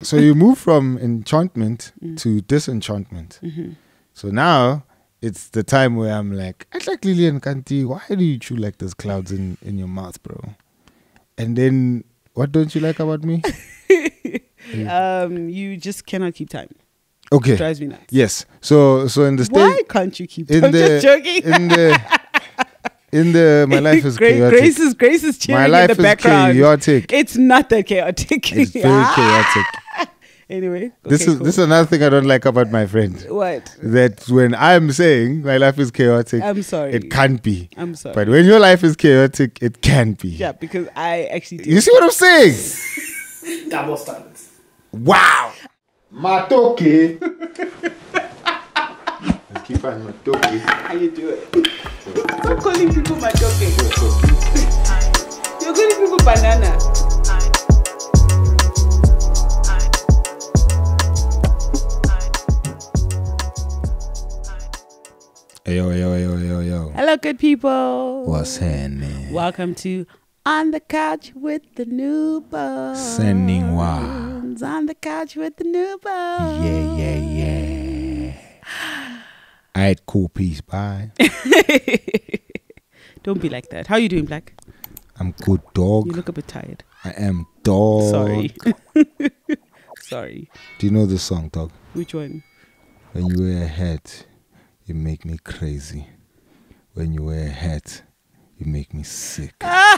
So you move from enchantment to disenchantment. So now it's the time where I'm like, I like Lillian Kanti. Why do you chew like there's clouds in your mouth, bro? And then what don't you like about me? You just cannot keep time. Okay. It drives me nuts. Yes. So in the state. Why can't you keep time? I'm just joking. My life is chaotic. Grace is cheering my life in the background. Is chaotic. It's not that chaotic. It's very chaotic. Anyway, this is another thing I don't like about my friend. What? That when I'm saying my life is chaotic, I'm sorry, it can't be. I'm sorry. But when your life is chaotic, it can be. Yeah, because I actually do. You see what I'm saying? Double standards. Wow. Matoke. Let's keep on Matoke. How you do it? Stop calling people Matoke. You're calling people banana. Yo. Hello, good people. What's happening? Welcome to On the Couch with the Nubons. Sending one. On the Couch with the Nubons. Yeah. Alright, cool, peace, bye. Don't be like that. How are you doing, Black? I'm good, dog. You look a bit tired. I am, dog. Sorry. Sorry. Do you know this song, dog? Which one? When you wear a hat, you make me crazy. When you wear a hat, you make me sick. That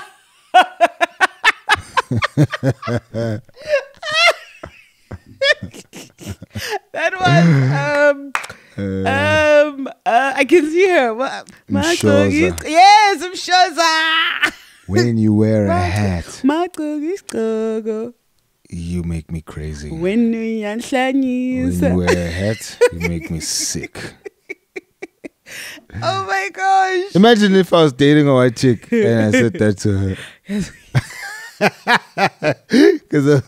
was I can see her. Yes, I'm sure. When you wear a hat, you you make me crazy. When you wear a hat, you make me sick. Oh my gosh. Imagine if I was dating a white chick and I said that to her. Because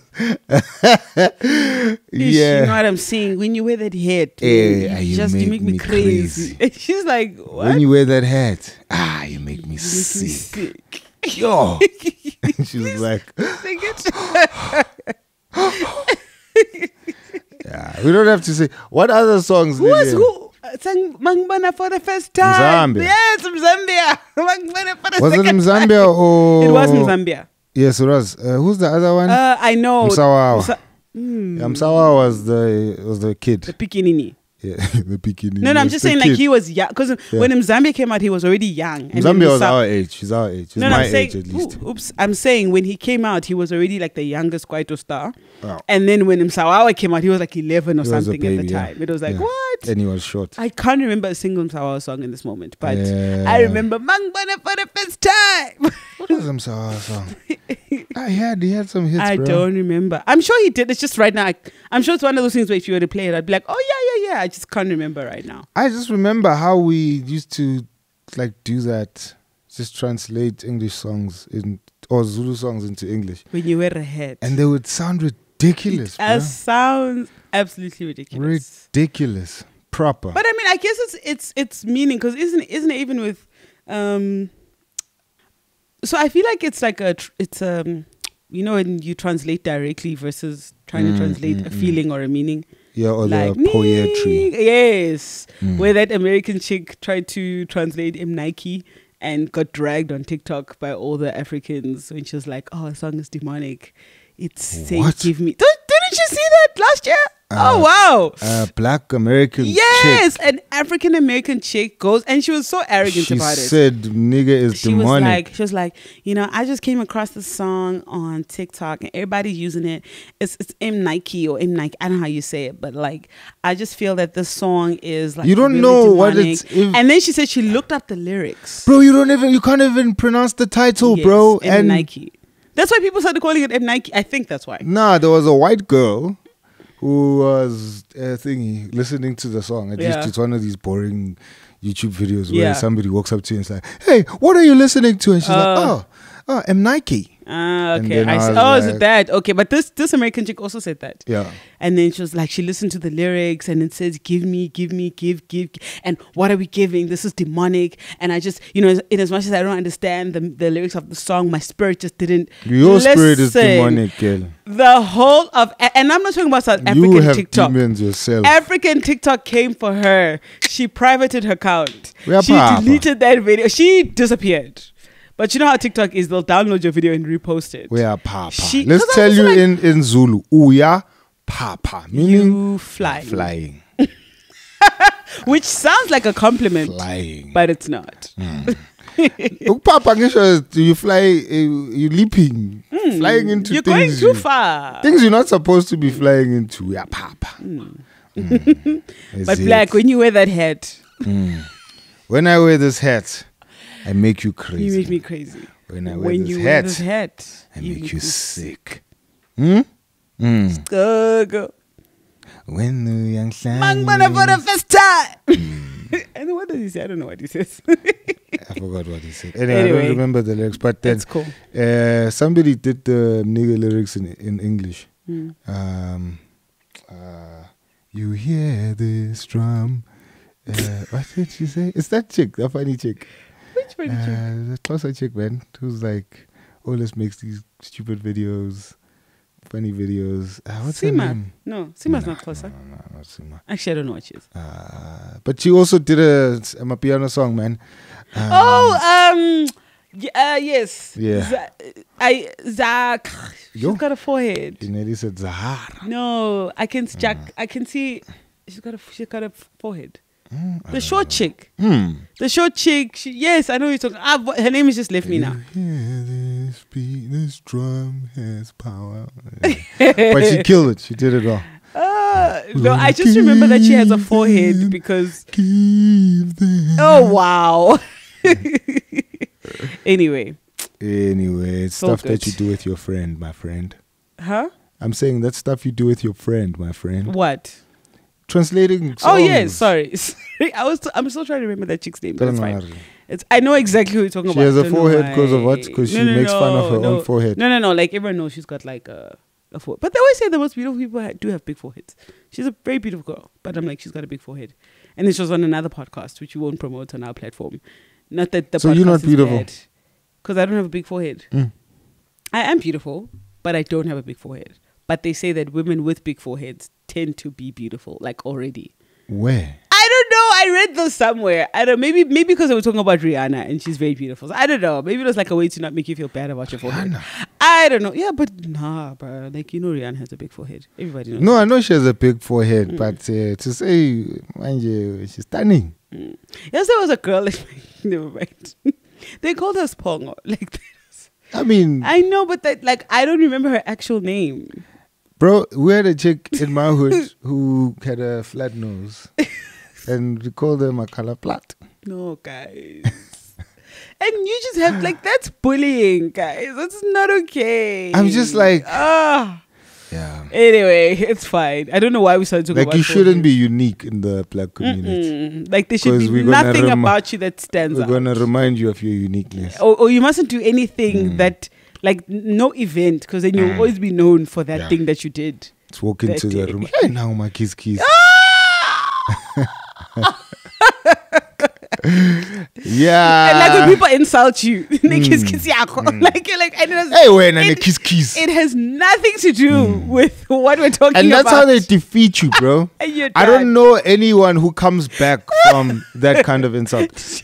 you know what I'm saying? When you wear that hat, you make me crazy. She's like, what? When you wear that hat, you make me sick. Yo. She's like, sing it. Yeah, we don't have to say. What other songs? Who sang Mangbana for the first time? Zambia. Yes, from Zambia. Mangbana for the was second it in Zambia time. or? It was in Zambia. Yes, it was. Who's the other one? I know. Msawawa. Msawawa was the kid. The Pikinini. Yeah, the bikini. No, I'm just saying, like, he was young. Because when Mzambia came out, he was already young. And Zambia was our age. He's our age. He's my age, at least. Oops. I'm saying when he came out, he was already like the youngest Kwaito star. Oh. And then when Msawawa came out, he was like 11 or something at the time. Yeah. It was like, what? And he was short. I can't remember a single Msawawa song in this moment. But I remember Mangbana for the first time. What was Msawawa song? He had some hits, I don't remember. I'm sure he did. It's just right now. I'm sure it's one of those things where if you were to play it, I'd be like, oh, yeah. I just can't remember right now. I just remember how we used to like do that. Just translate English songs or Zulu songs into English. When you wear a hat. And they would sound ridiculous. It sounds absolutely ridiculous. Ridiculous. Proper. But I mean, I guess it's meaning, because isn't it even with so I feel like it's like you know, when you translate directly versus trying to translate a feeling or a meaning. Yeah, or like the poetry. Yes. Where that American chick tried to translate Nike and got dragged on TikTok by all the Africans when she was like, oh, a song is demonic. It's saying, give me. Didn't you see that last year? Oh, wow. Black American chick. Yes, an African American chick goes, and she was so arrogant about it. She said nigga is demonic. She was like, you know, I just came across this song on TikTok and everybody's using it. It's Nike or Nike. I don't know how you say it, but like, I just feel that this song is like, you don't really know demonic. what it's. And then she said she looked up the lyrics. Bro, you can't even pronounce the title, yes, bro. And Nike. That's why people started calling it Nike. I think that's why. Nah, there was a white girl who was listening to the song. At least it's one of these boring YouTube videos where somebody walks up to you and is like, hey, what are you listening to? And she's like, oh, Nike. Okay. Is it that? Okay, but this American chick also said that. Yeah. And then she was like, she listened to the lyrics and it says, give me, give. And what are we giving? This is demonic. And I just, in as much as I don't understand the lyrics of the song, my spirit just didn't Your spirit is demonic, girl. The whole of, and I'm not talking about South African you have TikTok. Demons yourself. African TikTok came for her. She privated her account. She Papa. deleted that video. She disappeared. But you know how TikTok is? They'll download your video and repost it. We are Papa. Let's tell you in Zulu. Uya Papa. Meaning you flying. Flying. Which sounds like a compliment. Flying. But it's not. Papa, you fly, you leaping. Flying into you're things. You're going too far. Things you're not supposed to be flying into. We are Papa. But Black, when you wear that hat. When I wear this hat, I make you crazy. You make me crazy. When I wear this hat, I make you sick. Go. When the young man for the first time. And what does he say? I don't know what he says. I forgot what he said. Anyway, I don't remember the lyrics. But then, that's cool. Somebody did the nigga lyrics in English. You hear this drum. What did she say? It's that chick, the funny chick. Which funny chick? The closer chick, man, who's like, always makes these stupid videos, funny videos. What's her name? No, Sima's not closer. No, not Sima. Actually, I don't know what she is. But she also did a piano song, man. Yes. Yeah. Zach. She's got a forehead. You nearly said Zahara. No, I can see. She's got a forehead. The short chick. The short chick. Yes, I know you're talking. Her name has just left me now. Hear this beat, this drum has power. But she killed it. She did it all. No, I just remember that she has a forehead because. Oh wow. Anyway, it's stuff that you do with your friend, my friend. Huh? I'm saying that's stuff you do with your friend, my friend. What? Translating songs. Oh yes, sorry. I'm still trying to remember that chick's name. But it's fine. I know exactly who you're talking about. She has a forehead because of what? Because she makes fun of her own forehead. No. Like everyone knows she's got like a forehead. But they always say the most beautiful people do have big foreheads. She's a very beautiful girl, but I'm like, she's got a big forehead. And this was on another podcast, which we won't promote on our platform. Not that the podcast you're not beautiful. Because I don't have a big forehead. I am beautiful, but I don't have a big forehead. But they say that women with big foreheads tend to be beautiful, like already. Where? I don't know. I read this somewhere. I don't. Maybe because they were talking about Rihanna and she's very beautiful. So I don't know. Maybe it was like a way to not make you feel bad about your forehead. I don't know. Yeah, but nah, bro. Like Rihanna has a big forehead. Everybody knows. No, I know she has a big forehead, but to say, mind you, she's stunning. Yes, there was a girl. Never mind. They called her Spongo. Like this. I mean, I know, but I don't remember her actual name. Bro, we had a chick in my hood who had a flat nose. And we called her Makala Plat. No, guys. And you just have, that's bullying, guys. That's not okay. I'm just like... Yeah. Anyway, it's fine. I don't know why we started talking about you shouldn't be unique in the black community. There should be nothing about you that stands out. We're going to remind you of your uniqueness. Or you mustn't do anything that... no event, because then you'll always be known for that thing that you did. Let's walk into the room. Hey, now my kiss. Yeah. And when people insult you, they kiss yako. Hey, when and kiss. It has nothing to do with what we're talking about. And that's how they defeat you, bro. I don't know anyone who comes back from that kind of insult.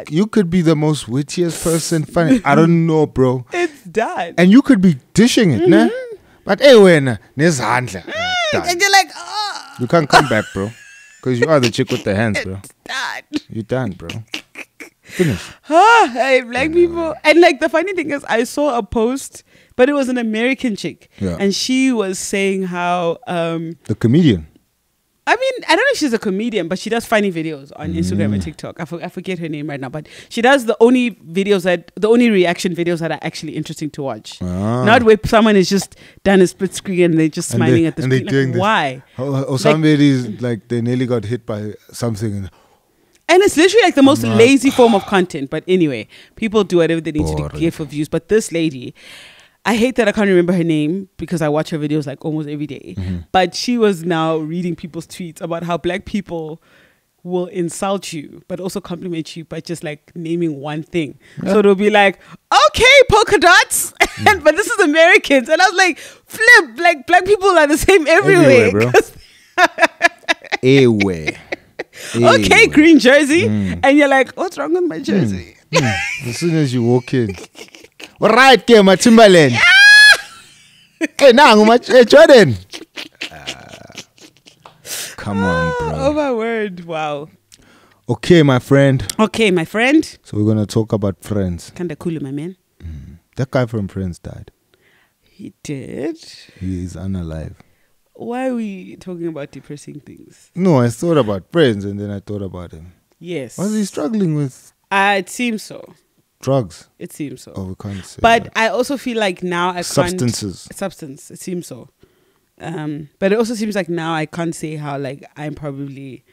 You could be the most wittiest person, funny. I don't know, bro. It's done. And you could be dishing it, nah? But hey, when there's handler. And you're like, oh. You can't come back, bro. Because you are the chick with the hands, bro. It's done. You're done, bro. Finish. Hey, black people. And the funny thing is, I saw a post, but it was an American chick. Yeah. And she was saying how... the comedian. I mean, I don't know if she's a comedian, but she does funny videos on Instagram and TikTok. I forget her name right now, but she does the only reaction videos that are actually interesting to watch. Not where someone is just done a split screen and they're just smiling at the screen. Why? Or somebody's they nearly got hit by something. And it's literally the most lazy form of content. But anyway, people do whatever they need to do for views. But this lady, I hate that I can't remember her name because I watch her videos like almost every day. But she was now reading people's tweets about how black people will insult you, but also compliment you by just like naming one thing. Yeah. So it'll be like, okay, polka dots, but this is Americans. And I was like, flip, like black people are the same everywhere. Bro. Everywhere. Okay, green jersey. And you're like, what's wrong with my jersey? As soon as you walk in. All right, okay, my Timberland. Yeah! Hey, now, hey, Jordan. Come on, bro. Oh, my word. Wow. Okay, my friend. Okay, my friend. So we're going to talk about Friends. Kinda cool, my man. That guy from Friends died. He did? He is unalive. Why are we talking about depressing things? No, I thought about Friends and then I thought about him. Yes. Was he struggling with it seems so. drugs? It seems so. Oh, we can't say But that. I also feel like now I Substances. can't... Substance. It seems so. But it also seems like now I can't say how like I'm probably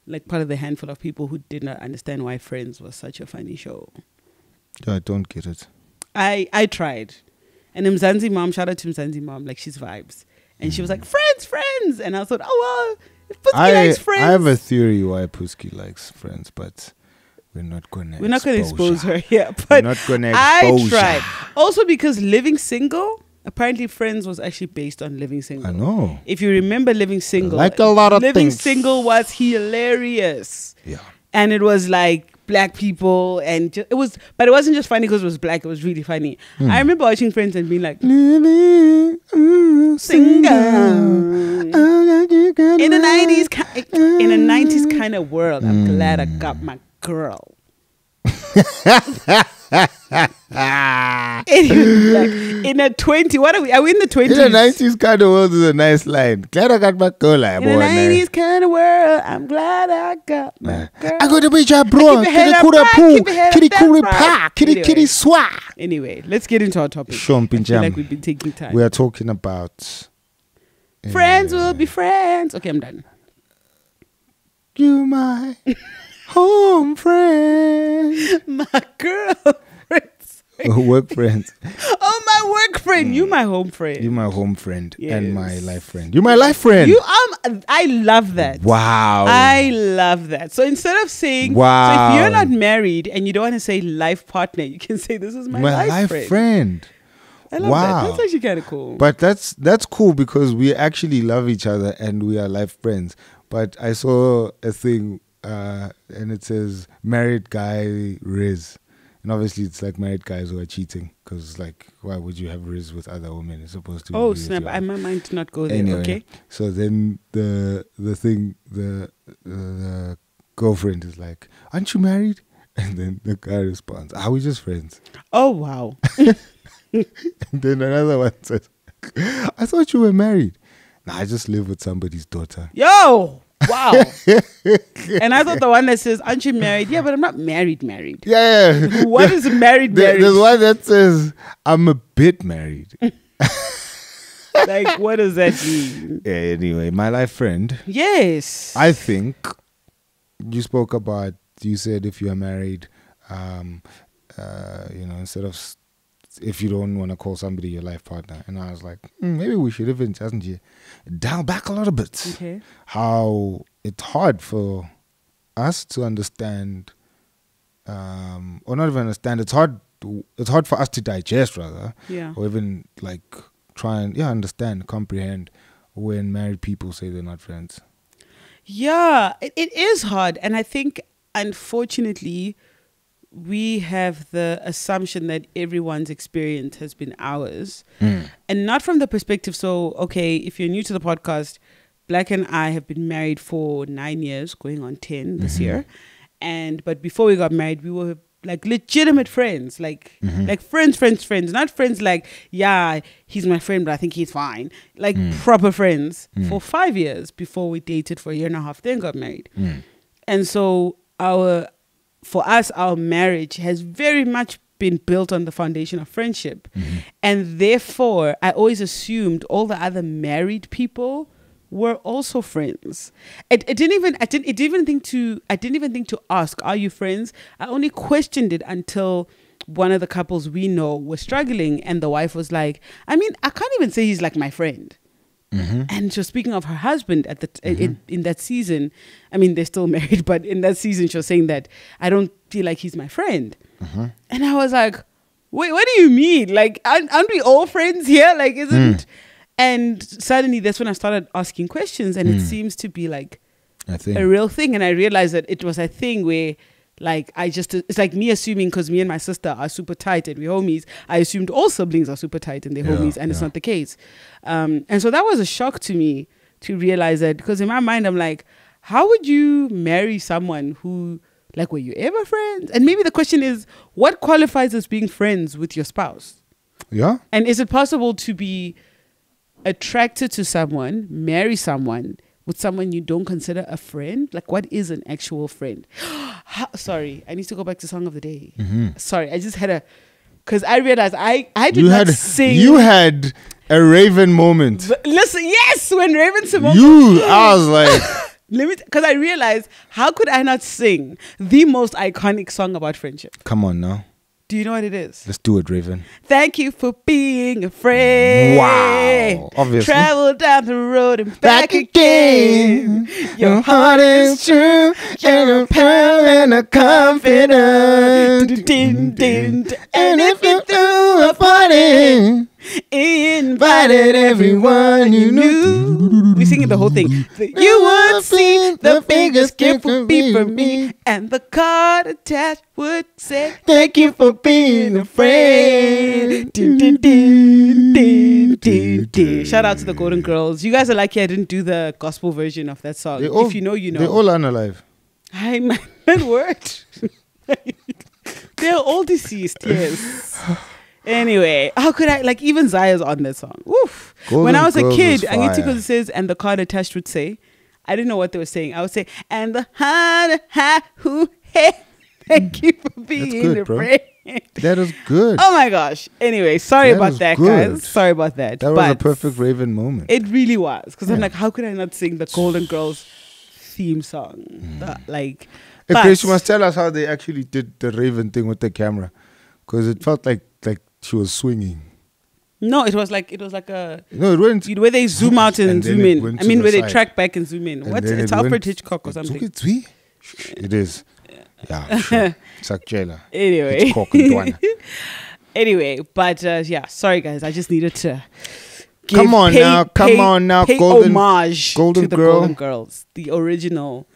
like part of the handful of people who did not understand why Friends was such a funny show. Yeah, I don't get it. I tried. And Mzansi mom, shout out to Mzansi mom, like she's vibes. And she was like, Friends. And I thought, oh, well, if Puski likes Friends. I have a theory why Puski likes Friends, but we're not going to expose her here. But we're not going to expose her. I tried. Also because Living Single, apparently Friends was actually based on Living Single. I know. If you remember Living Single. Like a lot of Living things. Single was hilarious. Yeah. And it was like black people and it wasn't just funny because it was black. It was really funny. I remember watching Friends and being like, Living single in a 90s kind of world. I'm glad I got my girl. Like, in a 20, what are we in the 20s? In a 90s kind of world is a nice line. Glad I got my girl. In a 90s kind of world, I'm glad I got my girl. I got to be your bro. Kitty swa. Anyway, let's get into our topic. I feel like we've been taking time. We are talking about friends will be friends. Okay, I'm done. You my home friend. My girl friends. Work friends. Oh, my work friend. You my home friend. You my home friend. Yes. And my life friend. You my life friend. I love that. Wow. I love that. So instead of saying, wow. So if you're not married and you don't want to say life partner, you can say this is my life friend. I love that. That's actually kind of cool. But that's cool because we actually love each other and we are life friends. But I saw a thing and it says married guy Riz. And obviously it's like married guys who are cheating because like why would you have Riz with other women? It's supposed to be. Oh snap! My mind did not go there. Anyway, okay. So then the girlfriend is like, "Aren't you married?" And then the guy responds, "Are we just friends?" Oh wow! And then another one says, "I thought you were married." Nah, I just live with somebody's daughter. Yo! Wow. And I thought the one that says, aren't you married? Yeah, but I'm not married. Yeah. What is married? There's one that says, I'm a bit married. Like, what does that mean? Yeah, anyway, my life friend. Yes. I think you spoke about, you said if you are married, instead of, if you don't want to call somebody your life partner. And I was like, maybe we should even just dial back a little bit. Okay. How it's hard for us to understand, or not even understand, it's hard for us to digest rather. Yeah. Or even like try and understand, comprehend when married people say they're not friends. Yeah, it is hard. And I think, unfortunately, we have the assumption that everyone's experience has been ours. And not from the perspective, so, okay, if you're new to the podcast, Black and I have been married for 9 years, going on 10 this year. But before we got married, we were like legitimate friends, like friends, not friends like, yeah, he's my friend, but I think he's fine. Like proper friends for 5 years before we dated for a year and a half, then got married. And so for us, our marriage has very much been built on the foundation of friendship. And therefore, I always assumed all the other married people were also friends. I didn't even think to ask, are you friends? I only questioned it until one of the couples we know was struggling, and the wife was like, I mean, I can't even say he's like my friend. And she was speaking of her husband at the in that season. I mean, they're still married, but in that season, she was saying that I don't feel like he's my friend. And I was like, wait, what do you mean? Like, aren't we all friends here? Like, isn't? And suddenly, that's when I started asking questions, and it seems to be like a real thing. And I realized that it was a thing where, like, it's like me assuming, because me and my sister are super tight and we're homies, I assumed all siblings are super tight and they're homies, and it's not the case. And so that was a shock to me to realize that, because in my mind, I'm like, how would you marry someone who, like, were you ever friends? And maybe the question is, what qualifies as being friends with your spouse? Yeah. And is it possible to be attracted to someone, marry someone, with someone you don't consider a friend? Like, what is an actual friend? Sorry, I need to go back to Song of the Day. Sorry, I just had because I realized I did not sing. You had a Raven moment. Listen, yes, when Raven Simone. I was like, because I realized, how could I not sing the most iconic song about friendship? Come on now. Do you know what it is? Let's do it, Raven. Thank you for being a friend. Wow. Obviously. Travel down the road and back again. Your heart is true and a power and a confidence. And if you threw a party, invited everyone you knew. We singing the whole thing. You would see the biggest gift would be for me, and the card attached would say, thank you for being a friend. Shout out to the Golden Girls. You guys are lucky I didn't do the gospel version of that song. If you know, you know. They're all unalive. Hi, man. That word. They're all deceased, yes. Anyway, how could I, like, even Zaya's on that song. Oof. When I was a kid, Angitiko says, and the card attached would say, I didn't know what they were saying. I would say, and the ha-ha-hoo, hey, thank you for being a friend. That is good. Oh my gosh. Anyway, sorry about that, guys. Sorry about that. That was a perfect Raven moment. It really was. Because I'm like, how could I not sing the Golden Girls theme song? Grace, you must tell us how they actually did the Raven thing with the camera. Because it felt like she was swinging. No, it was like a. No, it went where they zoom out and zoom in. I mean, where they track back and zoom in. What? It's Alfred Hitchcock or something. It is. Yeah, sure. It's like Jailer. Anyway. Hitchcock and Dwana. Anyway, but yeah, sorry guys, I just needed to. Come on now, pay homage to the Golden Girls, the original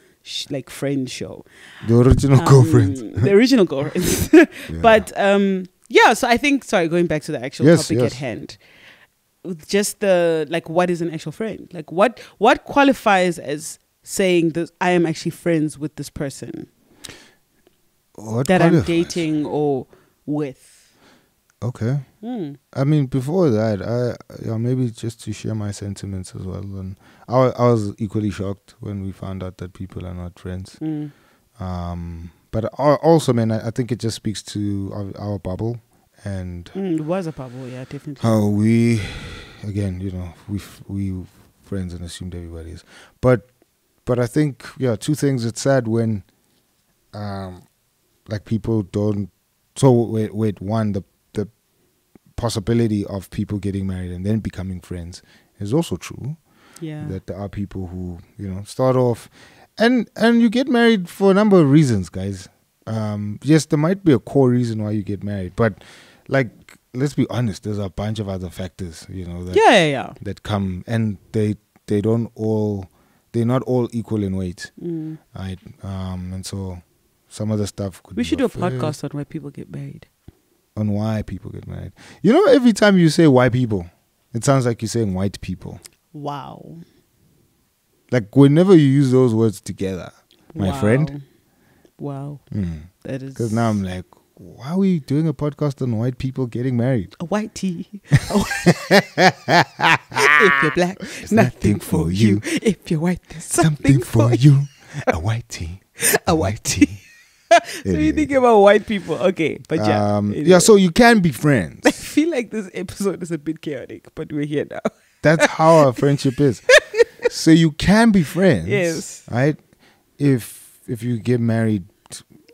like friend show, the original girlfriends, the original girlfriends. But yeah, so I think, sorry, going back to the actual topic at hand, just the, like, what is an actual friend? Like, what qualifies as saying that I am actually friends with this person that I'm dating or with? Okay. I mean, before that, maybe just to share my sentiments as well. And I was equally shocked when we found out that people are not friends. But also, man, I think it just speaks to our bubble, and it was a bubble, yeah, definitely. How we, again, we friends and assumed everybody is. But I think, two things. It's sad when, like, people don't. So wait, one, the possibility of people getting married and then becoming friends is also true. Yeah, that there are people who start off. And you get married for a number of reasons, guys. Yes, there might be a core reason why you get married, but, like, let's be honest, there's a bunch of other factors, that come, and they're not all equal in weight, right? And so some of the stuff could. We should do a podcast on why people get married. On why people get married. Every time you say white people, it sounds like you're saying white people. Wow. Like, whenever you use those words together, my friend. Wow. That is. Because now I'm like, why are we doing a podcast on white people getting married? A white tea. If you're black, it's nothing for you. If you're white, there's something for you. A white tea. A white tea. So you think about white people. Okay. But yeah. Yeah, so you can be friends. I feel like this episode is a bit chaotic, but we're here now. That's how our friendship is. So you can be friends. Yes. Right? If you get married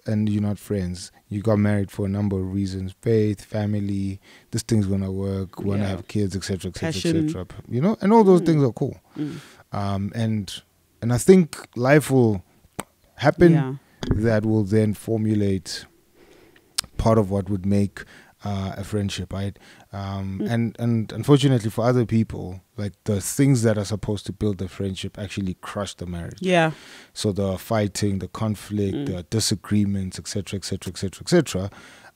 and you're not friends, you got married for a number of reasons: faith, family, this thing's gonna work, wanna have kids, etc., etc., etc. You know, and all those things are cool. And I think life will happen that will then formulate part of what would make a friendship, right? And unfortunately for other people, like the things that are supposed to build the friendship actually crush the marriage. Yeah. So the fighting, the conflict, the disagreements, etc., etc., etc., etc.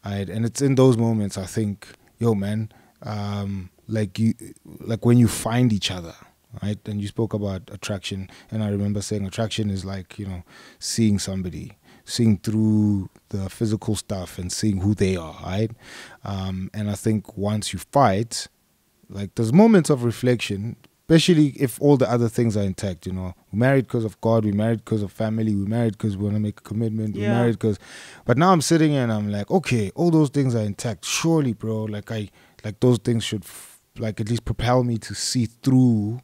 Right? And it's in those moments I think, yo, man, like when you find each other, right? And you spoke about attraction, and I remember saying attraction is like, you know, seeing somebody, seeing through the physical stuff and seeing who they are, right? And I think once you fight, like there's moments of reflection, especially if all the other things are intact, you know. We're married because of God, we're married because of family, we're married because we want to make a commitment, we're married because... But now I'm sitting here and I'm like, okay, all those things are intact. Surely, bro, like those things should like at least propel me to see through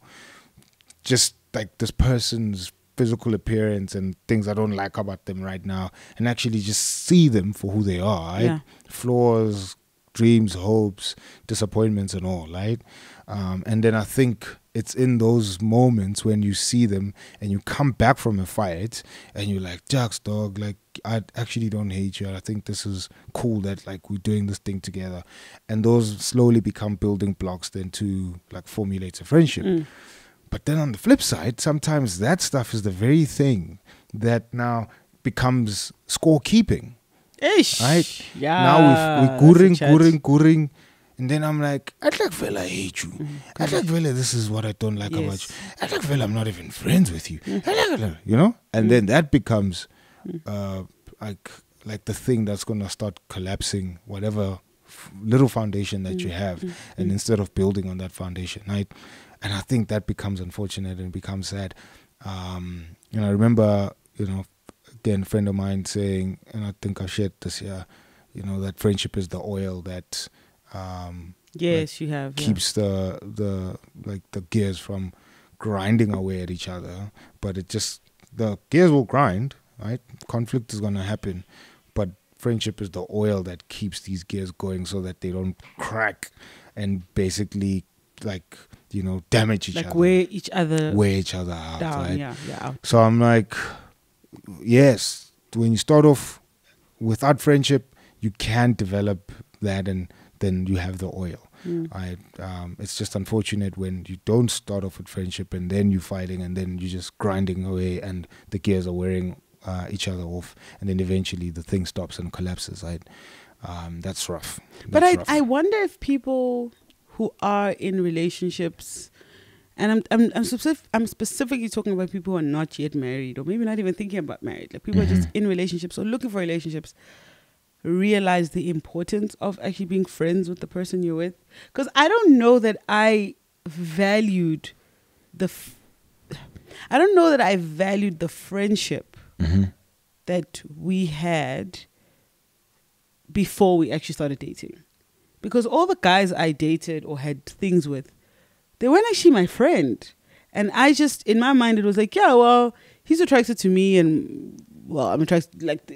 just like this person's physical appearance and things I don't like about them right now, and actually just see them for who they are, right? Flaws, dreams, hopes, disappointments and all, right? And then I think it's in those moments when you see them and you come back from a fight and you're like, Jax, dog, like I actually don't hate you. I think this is cool that like we're doing this thing together. And those slowly become building blocks then to like formulate a friendship. But then on the flip side, sometimes that stuff is the very thing that now becomes scorekeeping. Ish. Right? Yeah. Now we're guring. And then I'm like, I'd like fella, I hate you. I'd like fella, this is what I don't like about you. I'd like fella, I'm not even friends with you. You know? And then that becomes like the thing that's going to start collapsing whatever little foundation that you have. And instead of building on that foundation, right? And I think that becomes unfortunate and becomes sad. You know, I remember, you know, again, a friend of mine saying, and I think I shared this here, you know, that friendship is the oil that yes, you have keeps the gears from grinding away at each other. But it just, the gears will grind, right? Conflict is going to happen, but friendship is the oil that keeps these gears going so that they don't crack and basically like, you know, damage each other. Like wear each other out. Down, right? Out. So I'm like, yes, when you start off without friendship, you can develop that and then you have the oil. Right? It's just unfortunate when you don't start off with friendship and then you're fighting and then you're just grinding away and the gears are wearing each other off, and then eventually the thing stops and collapses. Right? That's rough. I wonder if people who are in relationships, and I'm specifically talking about people who are not yet married or maybe not even thinking about marriage, like people are just in relationships or looking for relationships, realize the importance of actually being friends with the person you're with. Because I don't know that I valued the friendship that we had before we actually started dating. Because all the guys I dated or had things with, they weren't actually my friend. And I just, in my mind, it was like, yeah, well, he's attracted to me and, well, I'm attracted, like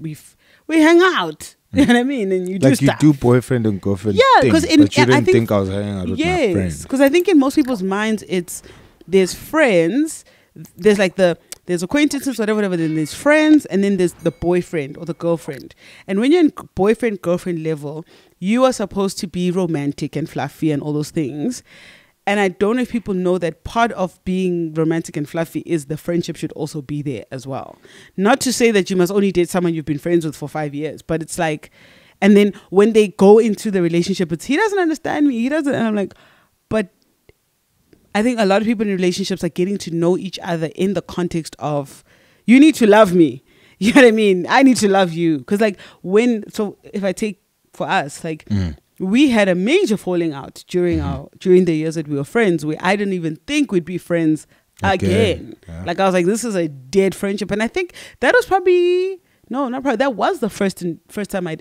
we hang out. You know what I mean? And you do stuff. Like you do boyfriend and girlfriend things, but you didn't think I was hanging out with my friend. Because I think in most people's minds, there's friends, there's like there's acquaintances, whatever, then there's friends, and then there's the boyfriend or the girlfriend. And when you're in boyfriend-girlfriend level, you are supposed to be romantic and fluffy and all those things. And I don't know if people know that part of being romantic and fluffy is the friendship should also be there as well. Not to say that you must only date someone you've been friends with for 5 years, but it's like, and then when they go into the relationship, it's, he doesn't understand me, and I'm like, but I think a lot of people in relationships are getting to know each other in the context of, you need to love me. You know what I mean? I need to love you. Because like so if I take for us, like we had a major falling out during the years that we were friends, where I didn't even think we'd be friends again. Yeah. Like I was like, this is a dead friendship. And I think that was probably, that was the first time I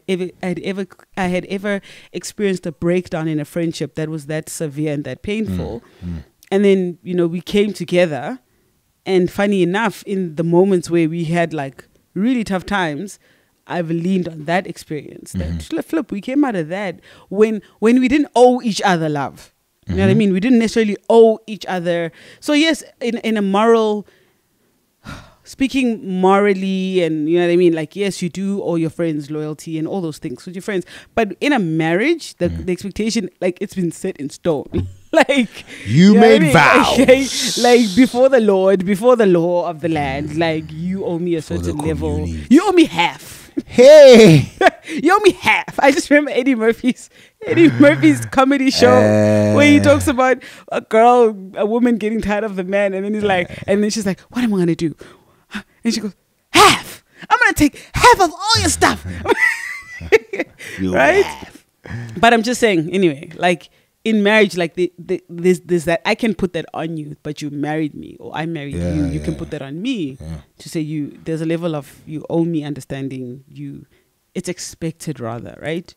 had ever experienced a breakdown in a friendship that was that severe and that painful. And then, we came together, and funny enough, in the moments where we had like really tough times, I've leaned on that experience. That flip, we came out of that when we didn't owe each other love. You know what I mean? We didn't necessarily owe each other. So yes, in a moral, speaking morally, and you know what I mean, like yes, you do owe your friends loyalty and all those things with your friends. But in a marriage, the expectation, like it's been set in stone. Like you made vows, like before the Lord, before the law of the land, like you owe me a certain level. You owe me half. Hey, you owe me half. I just remember Eddie Murphy's comedy show where he talks about a woman getting tired of the man, and then he's like, and then she's like, "What am I gonna do?" And she goes, "Half. I'm gonna take half of all your stuff." Right? Half. But I'm just saying, anyway, like. In marriage, like there's that I can put that on you, but you married me, or I married you. You can put that on me to say there's a level of you owe me understanding. It's expected rather, right?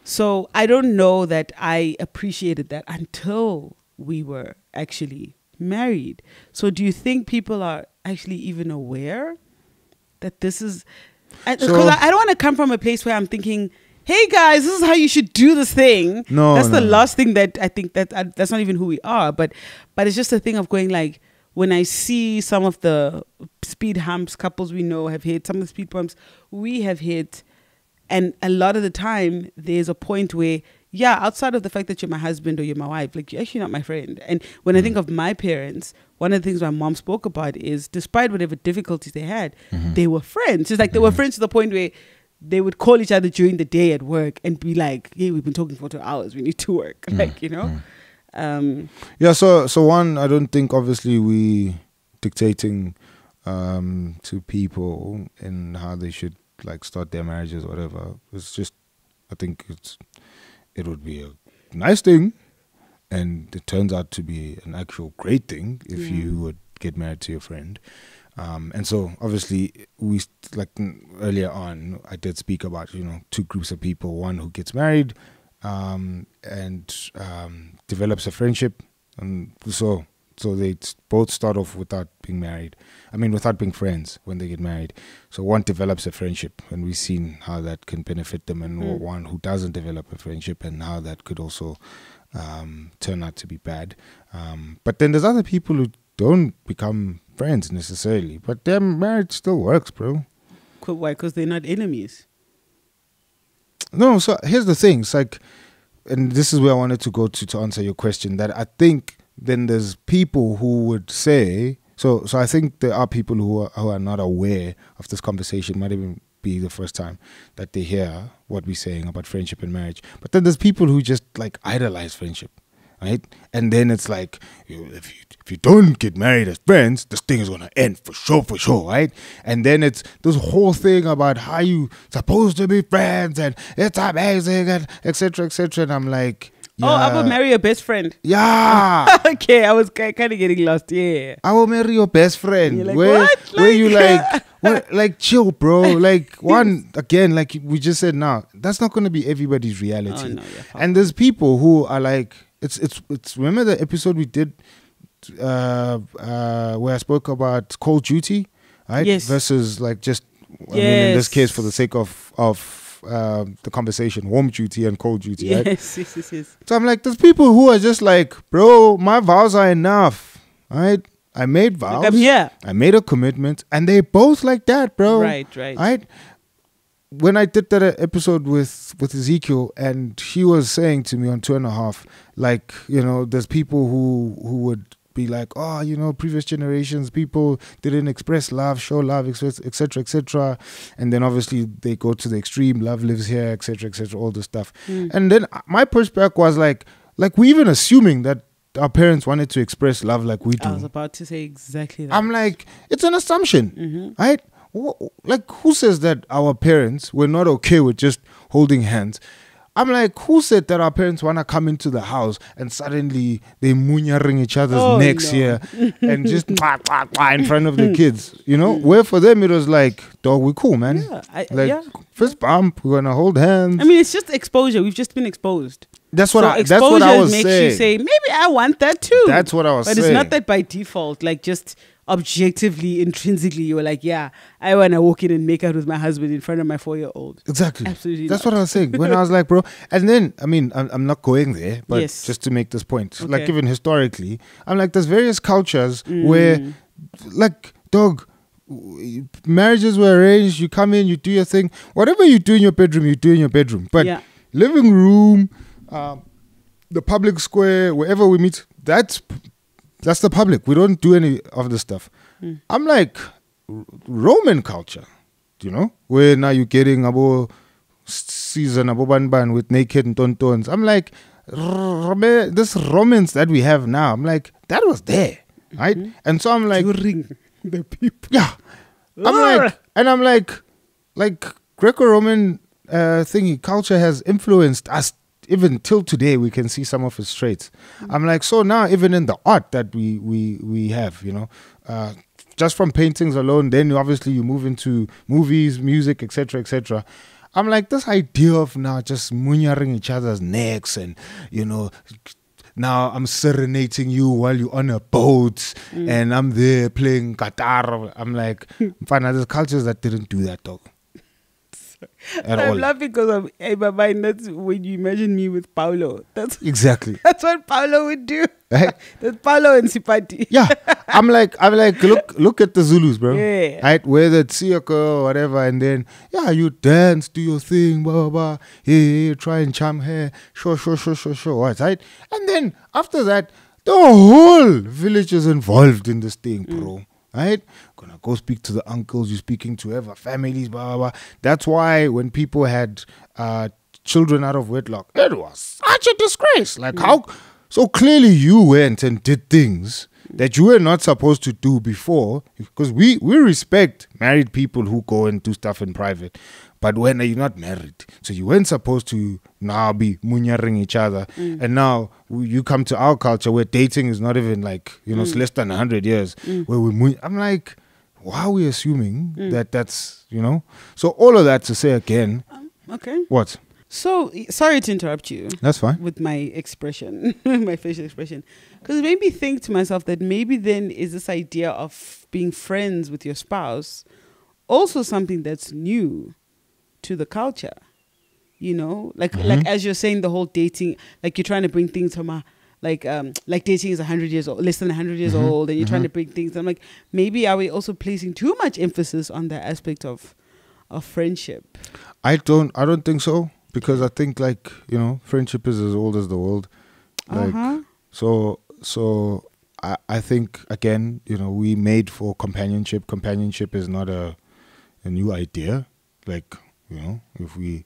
So I don't know that I appreciated that until we were actually married. So do you think people are actually even aware that this is? Because I don't want to come from a place where I'm thinking, hey guys, this is how you should do this thing. No, that's the last thing that I think that's not even who we are. But it's just a thing of going like, when I see some of the speed humps couples we know have hit, some of the speed bumps we have hit, and a lot of the time there's a point where, outside of the fact that you're my husband or you're my wife, like you're actually not my friend. And when I think of my parents, one of the things my mom spoke about is, despite whatever difficulties they had, they were friends. It's like they were friends to the point where they would call each other during the day at work and be like, "Hey, we've been talking for 2 hours. We need to work." Like, you know. So one, I don't think obviously we dictating to people in how they should like start their marriages or whatever. It's just, I think it would be a nice thing, and it turns out to be an actual great thing if you would get married to your friend. And so obviously we, like earlier on, I did speak about, two groups of people, one who gets married and develops a friendship. And so they both start off without being married. I mean, without being friends when they get married. So one develops a friendship, and we've seen how that can benefit them, and one who doesn't develop a friendship and how that could also turn out to be bad. But then there's other people who don't become friends necessarily, but their marriage still works, bro. Why? Because they're not enemies. No, so here's the thing. It's like, and this is where I wanted to go to answer your question, that I think then there's people who would say, so I think there are people who are not aware of this conversation. Might even be the first time that they hear what we're saying about friendship and marriage. But then there's people who just like idolize friendship. Right? And then it's like, if you don't get married as friends, this thing is going to end for sure, right? And then it's this whole thing about how you supposed to be friends and it's amazing and etc. And I'm like, I will marry your best friend. Yeah. Okay, I was kind of getting lost. Yeah. I will marry your best friend. Like, what? Where you like, what, like chill, bro. Like one, again, like we just said now, that's not going to be everybody's reality. No, and there's people who are like, it's remember the episode we did where I spoke about Call of Duty, right? Yes. Versus like just, I mean, in this case, for the sake of the conversation, Warm Duty and Cold Duty, right? Yes. So I'm like, there's people who are just like, bro, my vows are enough, right? I made vows. Like, I'm here. I made a commitment, and they both like that, bro. Right. When I did that episode with Ezekiel, and he was saying to me on 2.5, like, there's people who would be like, previous generations, people didn't express love, show love, etc. And then obviously they go to the extreme, love lives here, etc., all this stuff. And then my pushback was like we even assuming that our parents wanted to express love like we do. I was about to say exactly that. I'm like, it's an assumption, right? Like, who says that our parents were not okay with just holding hands? I'm like, who said that our parents want to come into the house and suddenly they munyering each other's necks here and just in front of the kids, Where for them it was like, dog, we're cool, man. First bump, we're going to hold hands. I mean, it's just exposure. We've just been exposed. That's what I was makes saying. You say, maybe I want that too. That's what I was saying. But it's not that by default, like just objectively, intrinsically, you were like, yeah, I want to walk in and make out with my husband in front of my 4-year-old. Exactly. Absolutely. That's what I was saying. When I was like, bro, and then, I mean, I'm not going there, but Yes. just to make this point, Okay. like even historically, I'm like, there's various cultures where, like, dog, marriages were arranged, you come in, you do your thing. Whatever you do in your bedroom, you do in your bedroom. But Yeah. living room, the public square, wherever we meet, that's the public. We don't do any of this stuff. I'm like, Roman culture, you know, where now you're getting abo season, abo banban with naked and tontons. I'm like, this Romans that we have now, I'm like, that was there, right? And so I'm like, During the people. yeah. I'm like Greco-Roman thingy culture has influenced us. Even till today, we can see some of its traits. I'm like, so now even in the art that we have, you know, just from paintings alone, then obviously you move into movies, music, etc., etc. I'm like, this idea of now just munyaring each other's necks and, you know, now I'm serenading you while you're on a boat and I'm there playing guitar. I'm like, fine, there's cultures that didn't do that, dog. I'm laughing because in my mind, that's when you imagine me with Paulo. That's exactly. That's what Paulo would do. Right? That's Paulo and Sipati. Yeah. I'm like, look at the Zulus, bro. Yeah. Right? Whether it's Sioko or whatever, and then you dance, do your thing, blah blah blah. Yeah, try and charm her. Sure. Right? And then after that, the whole village is involved in this thing, bro. Right? Gonna go speak to the uncles, you're speaking to whoever, families, blah, blah, blah. That's why when people had children out of wedlock, it was such a disgrace. Like how, so clearly you went and did things that you were not supposed to do before, because we respect married people who go and do stuff in private. But when you're not married, so you weren't supposed to now be munyaring each other. And now you come to our culture where dating is not even like, you know, it's less than 100 years. Where I'm like, why are we assuming that that's, you know? So all of that to say again. Okay. What? So, sorry to interrupt you. That's fine. With my expression, my facial expression. Because it made me think to myself that maybe then is this idea of being friends with your spouse also something that's new to the culture, you know, like as you're saying, the whole dating, like you're trying to bring things from like dating is 100 years old, less than 100 years old, and you're trying to bring things. I'm like, maybe are we also placing too much emphasis on that aspect of friendship? I don't think so, because I think, like, you know, friendship is as old as the world. Like, so I think, again, you know, we made for companionship. Companionship is not a new idea. Like, you know, if we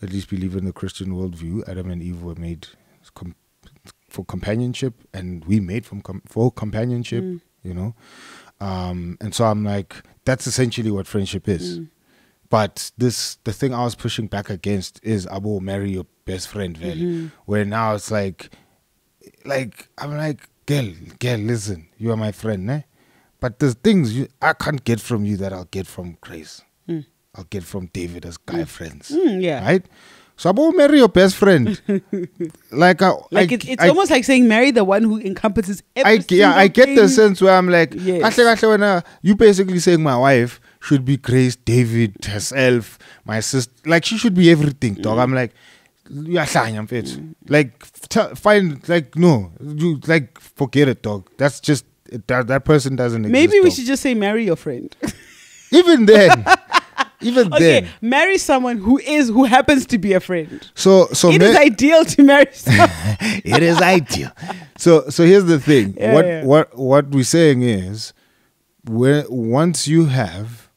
at least believe in the Christian worldview, Adam and Eve were made for companionship, and we made for companionship, you know. And so I'm like, that's essentially what friendship is. But the thing I was pushing back against is Abo, marry your best friend, really. Where now it's like I'm like, girl, listen, you are my friend, eh? But there's things I can't get from you that I'll get from Grace. I'll get from David as guy friends. Yeah. Right? So Abo, marry your best friend. It's almost like saying marry the one who encompasses everything. I get the sense where I'm like, yes. You basically saying my wife should be Grace, David, herself, my sister. Like, she should be everything, dog. I'm like, like, find, like, no, you, like, forget it, dog. That's just, that person doesn't exist. Maybe we dog. should just say marry your friend. Even then. Okay, marry someone who happens to be a friend. So it is ideal to marry someone. It is ideal. So here's the thing. What we're saying is, once you have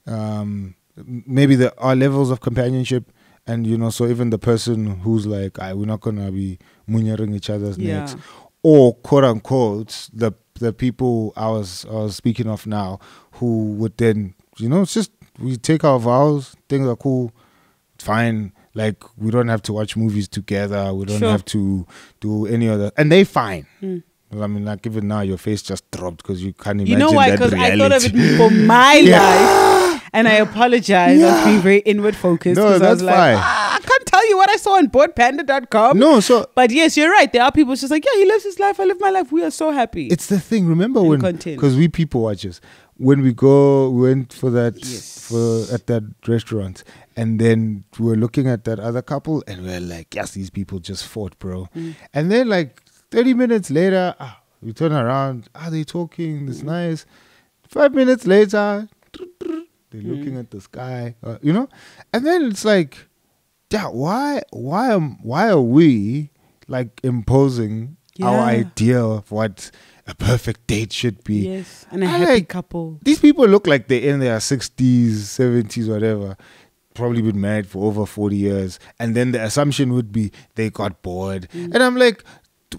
maybe there are levels of companionship, and, you know, so even the person who's like, we're not gonna be munyaring each other's necks, or quote unquote the people I was speaking of now, who would then, you know, it's just, we take our vows, things are cool, fine. Like, we don't have to watch movies together. We don't have to do any other, and they fine. I mean, like, even now your face just dropped because you can't imagine. You know why? Because I thought of it for my life, and I apologize. I was being very inward focused. No, that's I was like, fine. I can't tell you what I saw go on boardpanda.com. No, so but yes, you're right. There are people just like, yeah, he lives his life, I live my life. We are so happy. it's the thing. Remember when, because we people watchers, when we went for that at that restaurant, and then we were looking at that other couple, and we are like, yes, these people just fought, bro. And then like 30 minutes later, we turn around, they talking, it's nice. 5 minutes later, they're looking at the sky, you know, and then it's like, yeah, why are we like imposing our idea of what a perfect date should be? Yes, and a happy couple. These people look like they're in their 60s, 70s, whatever. Probably been married for over 40 years, and then the assumption would be they got bored. And I'm like,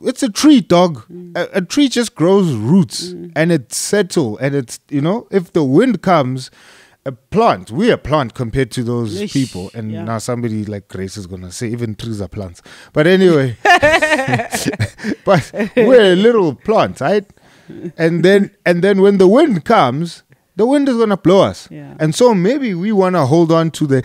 it's a tree, dog. A tree just grows roots and it's settle, and it's, you know, if the wind comes, we're a plant compared to those people. And now somebody like Grace is gonna say even trees are plants, but anyway. But we're a little plant, right? And then when the wind comes, the wind is gonna blow us. And so maybe we wanna hold on to the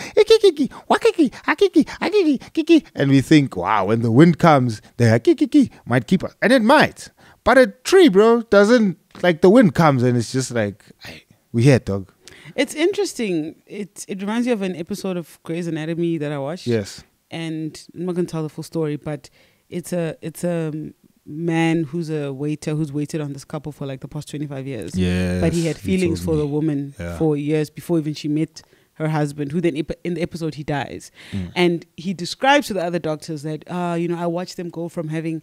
and we think, wow, when the wind comes, the might keep us, and it might. But a tree, bro, doesn't, like, the wind comes and it's just like, we here, dog. It's interesting. It reminds me of an episode of Grey's Anatomy that I watched. Yes. And I'm not gonna tell the full story, but it's a man who's a waiter who's waited on this couple for like the past 25 years. Yes, but he had feelings for the woman for years before even she met her husband, who then in the episode he dies. And he describes to the other doctors that you know, I watched them go from having,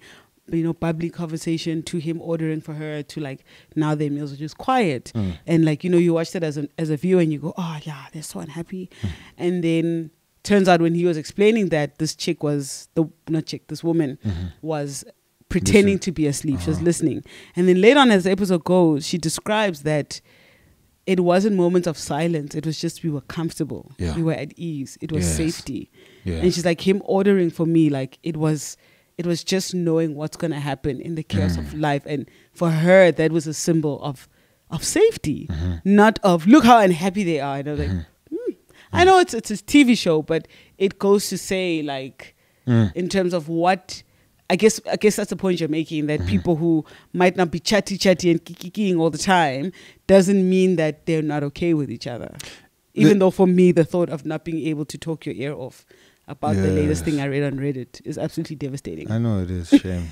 you know, bubbly conversation to him ordering for her to like now their meals are just quiet. And like, you know, you watch that as a viewer and you go, oh yeah, they're so unhappy. And then turns out when he was explaining that, this woman was pretending to be asleep. She was listening. And then later on as the episode goes, she describes that it wasn't moments of silence. It was just, we were comfortable. We were at ease. It was safety. And she's like, him ordering for me, like it was just knowing what's going to happen in the chaos of life. And for her, that was a symbol of safety, not of, look how unhappy they are. And I was like, I know it's a TV show, but it goes to say, like, in terms of what, I guess that's the point you're making, that people who might not be chatty and kikiing all the time doesn't mean that they're not okay with each other. Even though for me, the thought of not being able to talk your ear off about the latest thing I read on Reddit is absolutely devastating. I know it is, shame.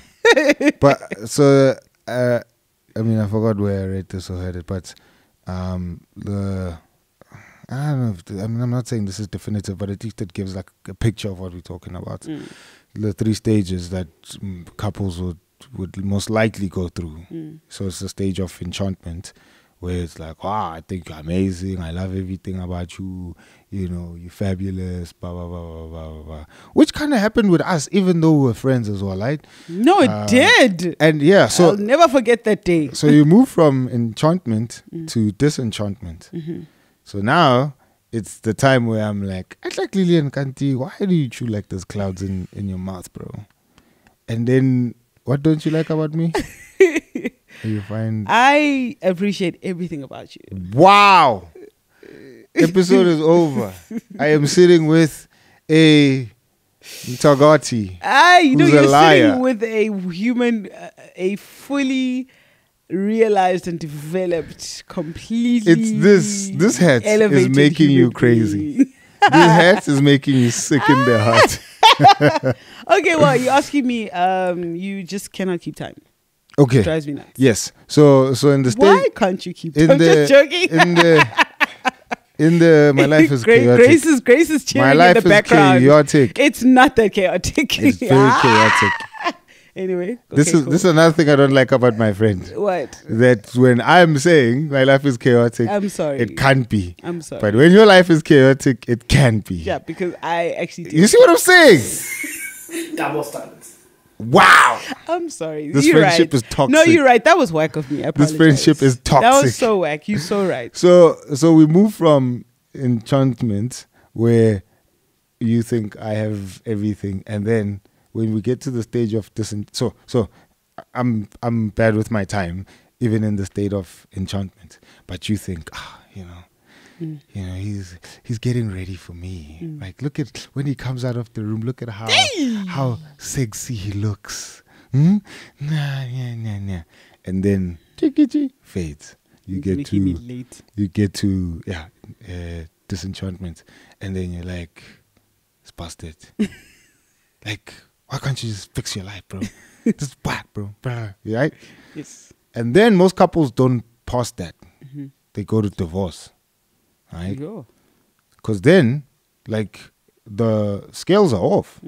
But so, I mean, I forgot where I read this or heard it, but I don't know. I'm not saying this is definitive, but at least it gives like a picture of what we're talking about. The 3 stages that couples would most likely go through. So it's the stage of enchantment, where it's like, wow, I think you're amazing. I love everything about you. You know, you're fabulous, blah, blah, blah, blah, blah, blah. Which kind of happened with us, even though we were friends as well, right? No, it did. And yeah, so I'll never forget that day. So you move from enchantment to disenchantment. So now it's the time where I'm like, I like Lillian Kanti. Why do you chew like there's clouds in your mouth, bro? And then, what don't you like about me? You find I appreciate everything about you. Wow. Episode is over. I am sitting with a Mtagati. You're sitting with a human, a fully realized and developed, completely. It's this hat is making you crazy. This hat is making you sick in the heart. Okay, well, you're asking me. You just cannot keep time. Okay. It drives me nuts. Yes. So in the state. Why can't you keep time? I'm just joking. My life is chaotic. Grace is cheering my life in the background. Is chaotic. It's not that chaotic. It's very chaotic. Anyway, this is another thing I don't like about my friend. What? That when I'm saying my life is chaotic, I'm sorry, it can't be. I'm sorry. But when your life is chaotic, it can be. Yeah, because I actually do. You see what I'm saying? Double standards. Wow. I'm sorry. This friendship is toxic. No, you're right. That was whack of me. I apologize. This friendship is toxic. That was so whack. You're so right. So we move from enchantment, where you think I have everything, and then when we get to the stage of so I'm bad with my time, even in the state of enchantment. But you think, You know, he's getting ready for me. Like, look at when he comes out of the room. Look at how sexy he looks. Nah. And then fades. You get to disenchantment, and then you're like, it's busted. Like, why can't you just fix your life, bro? Just whack, bro. Right? Yes. And then most couples don't pass that. They go to divorce. Right? Because then, like, the scales are off.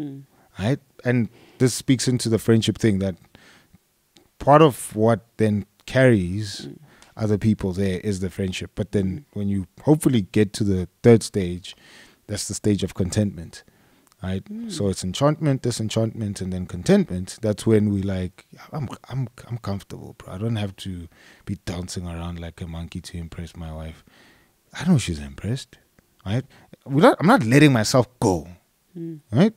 Right? And this speaks into the friendship thing, that part of what then carries other people there is the friendship. But then when you hopefully get to the third stage, that's the stage of contentment. Right? So it's enchantment, disenchantment, and then contentment. That's when we like, I'm comfortable, bro. I don't have to be dancing around like a monkey to impress my wife. I know she's impressed. Right? I'm not letting myself go. Right?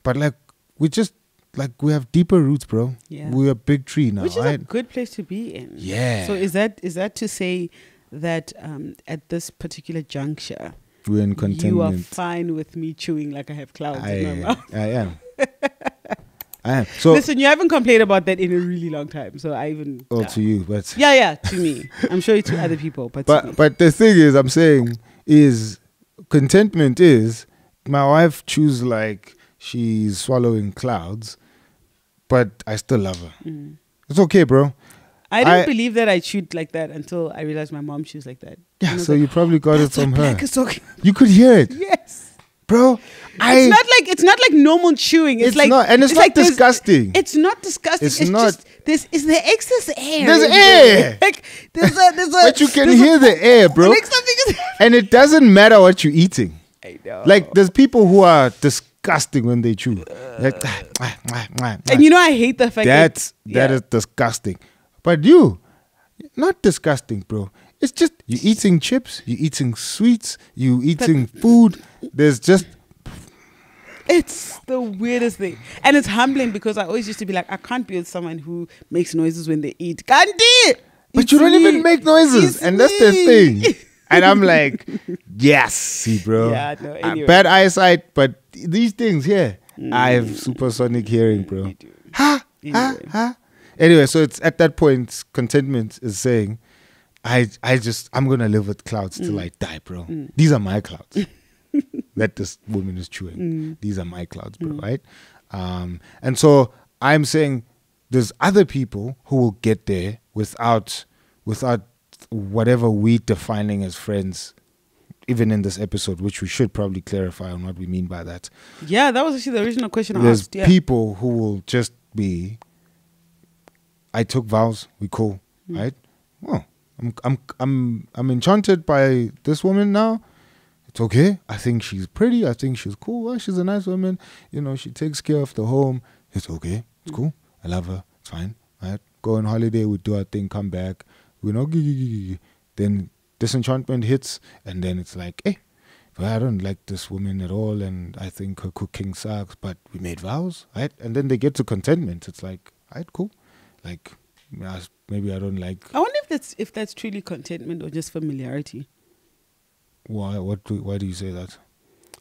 But like, we have deeper roots, bro. Yeah. We're a big tree now. Which is a good place to be in. Yeah. So is that to say that at this particular juncture, we're in contentment. You are fine with me chewing like I have clouds in my mouth? I am. I am. So listen, you haven't complained about that in a really long time. So I even... to you, but... Yeah, to me. I'm sure to other people, but the thing is, I'm saying, is contentment is, my wife chews like she's swallowing clouds, but I still love her. It's okay, bro. I didn't believe that I chewed like that until I realized my mom chews like that. Yeah, so like, you probably got it from her. Okay. You could hear it. Yes. Bro, it's not like normal chewing. It's like not, and it's not like disgusting. It's not disgusting. It's not. Just is there excess air? There's air. Like, there's a. But you can hear the air, bro. Like something is. And it doesn't matter what you're eating. I know. Like, there's people who are disgusting when they chew. Like, and you know, I hate the fact that is disgusting. But you, not disgusting, bro. It's just you eating chips, you eating sweets, you eating food. There's just... It's the weirdest thing. And it's humbling because I always used to be like, I can't be with someone who makes noises when they eat. Can't. But you don't even make noises. And that's the thing. And I'm like, yes, see, bro. Yeah, no, anyway. Bad eyesight, but these things here, I have supersonic hearing, bro. Ha. Anyway, so it's at that point, contentment is saying, I'm gonna live with clouds till I die, bro. These are my clouds that this woman is chewing. These are my clouds, bro, right? And so I'm saying there's other people who will get there without whatever we defining as friends, even in this episode, which we should probably clarify on what we mean by that. Yeah, that was actually the original question I asked. There's people who will just be, I took vows, we cool, right? Well, I'm enchanted by this woman now. It's okay. I think she's pretty. I think she's cool. Well, she's a nice woman. You know, she takes care of the home. It's okay. It's cool. I love her. It's fine. Right? Go on holiday. We do our thing. Come back. We know. Then disenchantment hits, and then it's like, hey, well, I don't like this woman at all, and I think her cooking sucks. But we made vows, right? And then they get to contentment. It's like, alright, cool. Like, maybe I don't like. I wonder if that's truly contentment or just familiarity. Why? Why do you say that?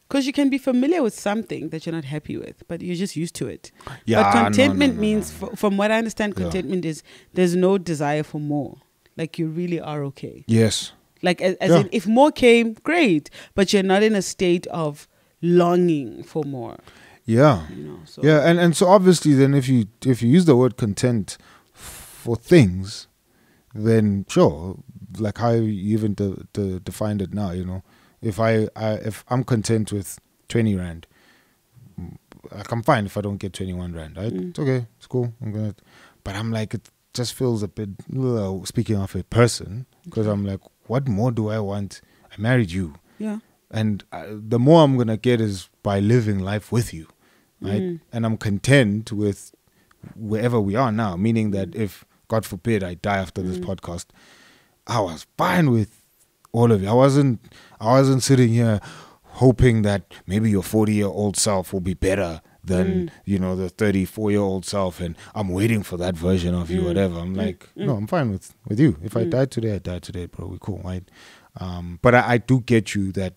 Because you can be familiar with something that you're not happy with, but you're just used to it. Yeah, but contentment means, from what I understand, contentment is there's no desire for more. Like, you really are okay. Yes. Like, as in, if more came, great, but you're not in a state of longing for more. Yeah. You know, so. Yeah, and so obviously then if you use the word content for things, then sure, like how you even defined it now, you know, if I'm content with 20 rand, like I'm fine if I don't get 21 rand, right? It's okay, it's cool. But I'm like, it just feels a bit, speaking of a person, because I'm like, what more do I want? I married you. Yeah. And the more I'm going to get is by living life with you, right? And I'm content with wherever we are now, meaning that if, God forbid, I die after this podcast, I was fine with all of you. I wasn't sitting here hoping that maybe your 40-year-old self will be better than you know, the 34-year-old self, and I'm waiting for that version of you, whatever. I'm like, no, I'm fine with you. If I died today, I died today, bro. We're cool, right? But I do get you that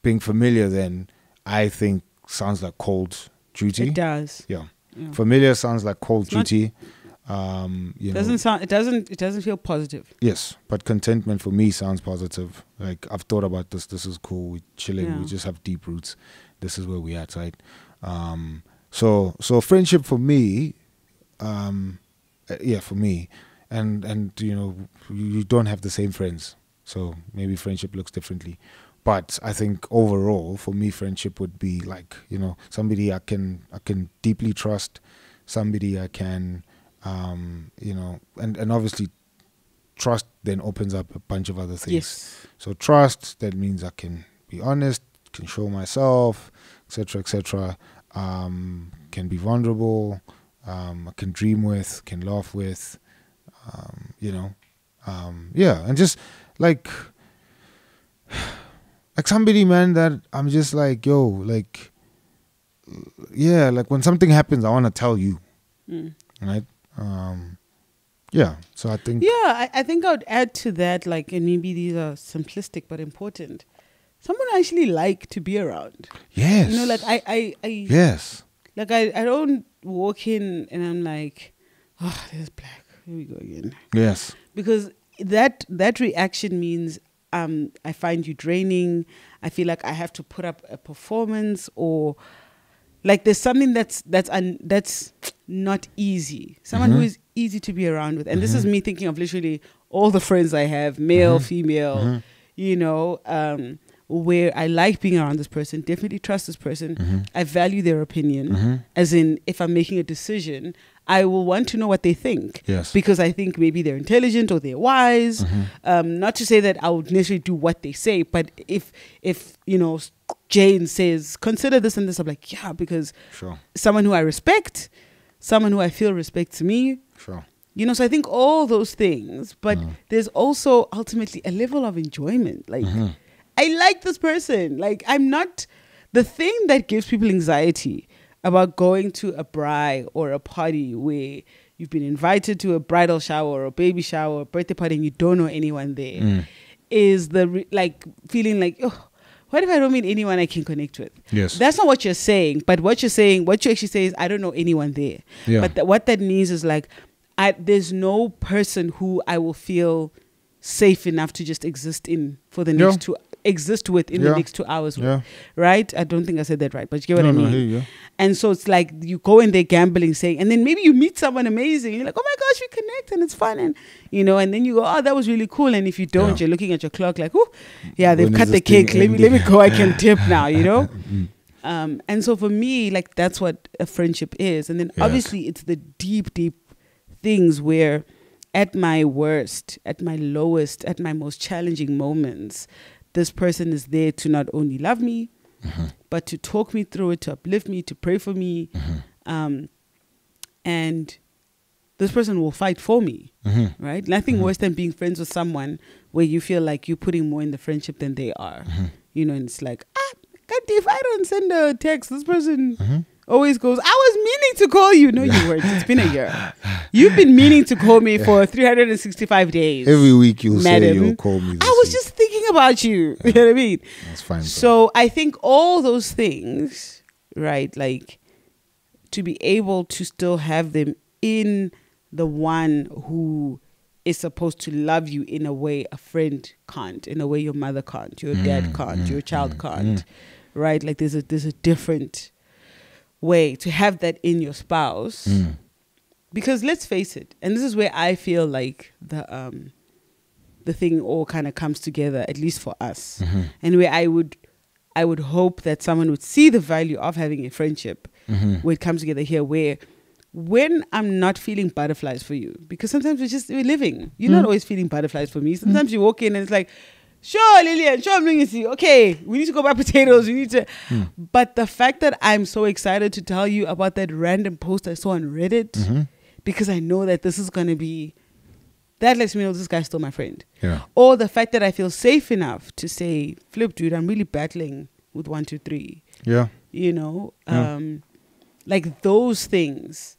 being familiar, then I think sounds like cold duty. It does. Yeah. Familiar sounds like cold duty. You know, it doesn't feel positive. Yes, but contentment for me sounds positive. Like, I've thought about this. This is cool. We're chilling. We just have deep roots. This is where we at, right? So friendship for me, for me, and you know, you don't have the same friends, so maybe friendship looks differently. But I think overall, for me, friendship would be like, you know, somebody I can deeply trust, somebody I can, you know, and obviously trust then opens up a bunch of other things. Yes. So trust, that means I can be honest, can show myself, etc., can be vulnerable, I can dream with, can laugh with, you know, and just like somebody, man, that I'm just like, yo, like, yeah, like when something happens, I want to tell you, right? So I think, I think I would add to that, like, and maybe these are simplistic but important, someone I actually like to be around. Yes. You know, like I yes. Like I don't walk in and I'm like, oh, there's Black. Here we go again. Yes. Because that reaction means I find you draining. I feel like I have to put up a performance, or like there's something that's not easy. Someone who is easy to be around with. And this is me thinking of literally all the friends I have, male, female, you know, where I like being around this person, definitely trust this person. I value their opinion. As in, if I'm making a decision, I will want to know what they think. Yes. Because I think maybe they're intelligent or they're wise. Not to say that I would necessarily do what they say, but if you know, Jane says, consider this and this, I'm like, yeah, because someone who I respect, someone who I feel respects me. Sure. You know, so I think all those things, but there's also ultimately a level of enjoyment. Like, I like this person. Like, I'm not, the thing that gives people anxiety about going to a braai or a party where you've been invited to a bridal shower or a baby shower or a birthday party and you don't know anyone there is like feeling like, oh, what if I don't meet anyone I can connect with? Yes. That's not what you're saying, but what you actually say is, I don't know anyone there. Yeah. But what that means is like, there's no person who I will feel safe enough to just exist in for the next the next 2 hours with, right? I don't think I said that right, but you get what I mean. No, here you go. And so it's like you go in there gambling, saying, and then maybe you meet someone amazing. You're like, oh my gosh, we connect and it's fun, and you know, and then you go, oh, that was really cool. And if you don't, you're looking at your clock like, oh, yeah, they've cut the cake. Let me go. I can dip now, you know. And so for me, like, that's what a friendship is. And then obviously it's the deep things where, at my worst, at my lowest, at my most challenging moments, this person is there to not only love me, but to talk me through it, to uplift me, to pray for me. And this person will fight for me, right? Nothing worse than being friends with someone where you feel like you're putting more in the friendship than they are. You know, and it's like, if I don't send a text, this person always goes, I was meaning to call you. No, you weren't. It's been a year. You've been meaning to call me for 365 days. Every week you'll say you'll call me. I was just thinking about you. You know what I mean? That's fine. So I think all those things, right, like, to be able to still have them in the one who is supposed to love you in a way a friend can't, in a way your mother can't, your dad can't, your child can't, right? Like, there's a different way to have that in your spouse. Because let's face it, and this is where I feel like the thing all kind of comes together, at least for us, and where I would hope that someone would see the value of having a friendship where it comes together here, where when I'm not feeling butterflies for you, because sometimes we're living, you're not always feeling butterflies for me. Sometimes you walk in and it's like, sure, Lillian, sure, I'm bringing you. Okay, we need to go buy potatoes. We need to. But the fact that I'm so excited to tell you about that random post I saw on Reddit, because I know that this is going to be, that lets me know this guy's still my friend. Yeah. Or the fact that I feel safe enough to say, Flip, dude, I'm really battling with 1, 2, 3. Yeah. You know, Like those things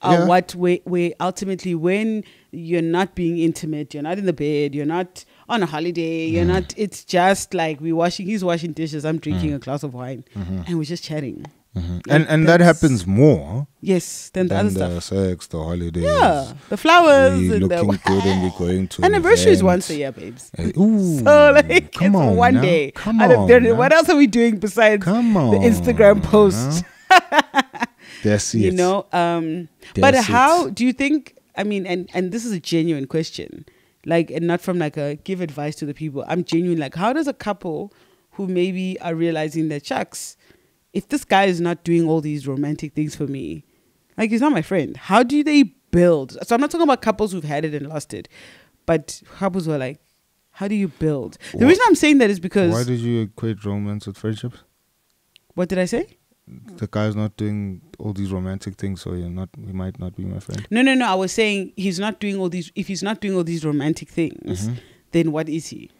are what we ultimately, when you're not being intimate, you're not in the bed, you're not on a holiday, you're not, it's just like he's washing dishes, I'm drinking a glass of wine, and we're just chatting. Like and that happens more. Yes, than the other stuff. Sex, the holidays. Yeah, the flowers we and looking good and we're going to anniversaries once a year, babes. Ooh, so like come on one now. day. Come on. What else are we doing besides the Instagram post? That's it. You know, but how do you think? I mean, and this is a genuine question, like, and not from like a give advice to the people. I'm genuine. Like, how does a couple who maybe are realizing that, shucks, if this guy is not doing all these romantic things for me, like he's not my friend, how do they build? So I'm not talking about couples who've had it and lost it, but couples who are like, how do you build? The reason I'm saying that is because... Why did you equate romance with friendships? What did I say? The guy's not doing all these romantic things, so he might not be my friend. No. I was saying he's not doing all these... If he's not doing all these romantic things, then what is he?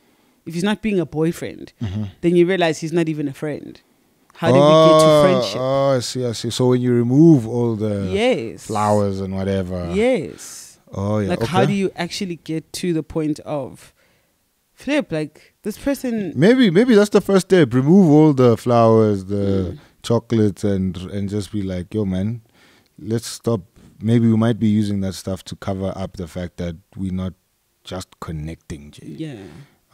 If he's not being a boyfriend, then you realize he's not even a friend. How did we get to friendship? Oh, I see. So when you remove all the flowers and whatever. Yes. Oh, yeah. Like, how do you actually get to the point of flip? Like, this person... Maybe that's the first step. Remove all the flowers, the chocolates, and just be like, yo, man, let's stop. Maybe we might be using that stuff to cover up the fact that we're not just connecting, Jay. Yeah.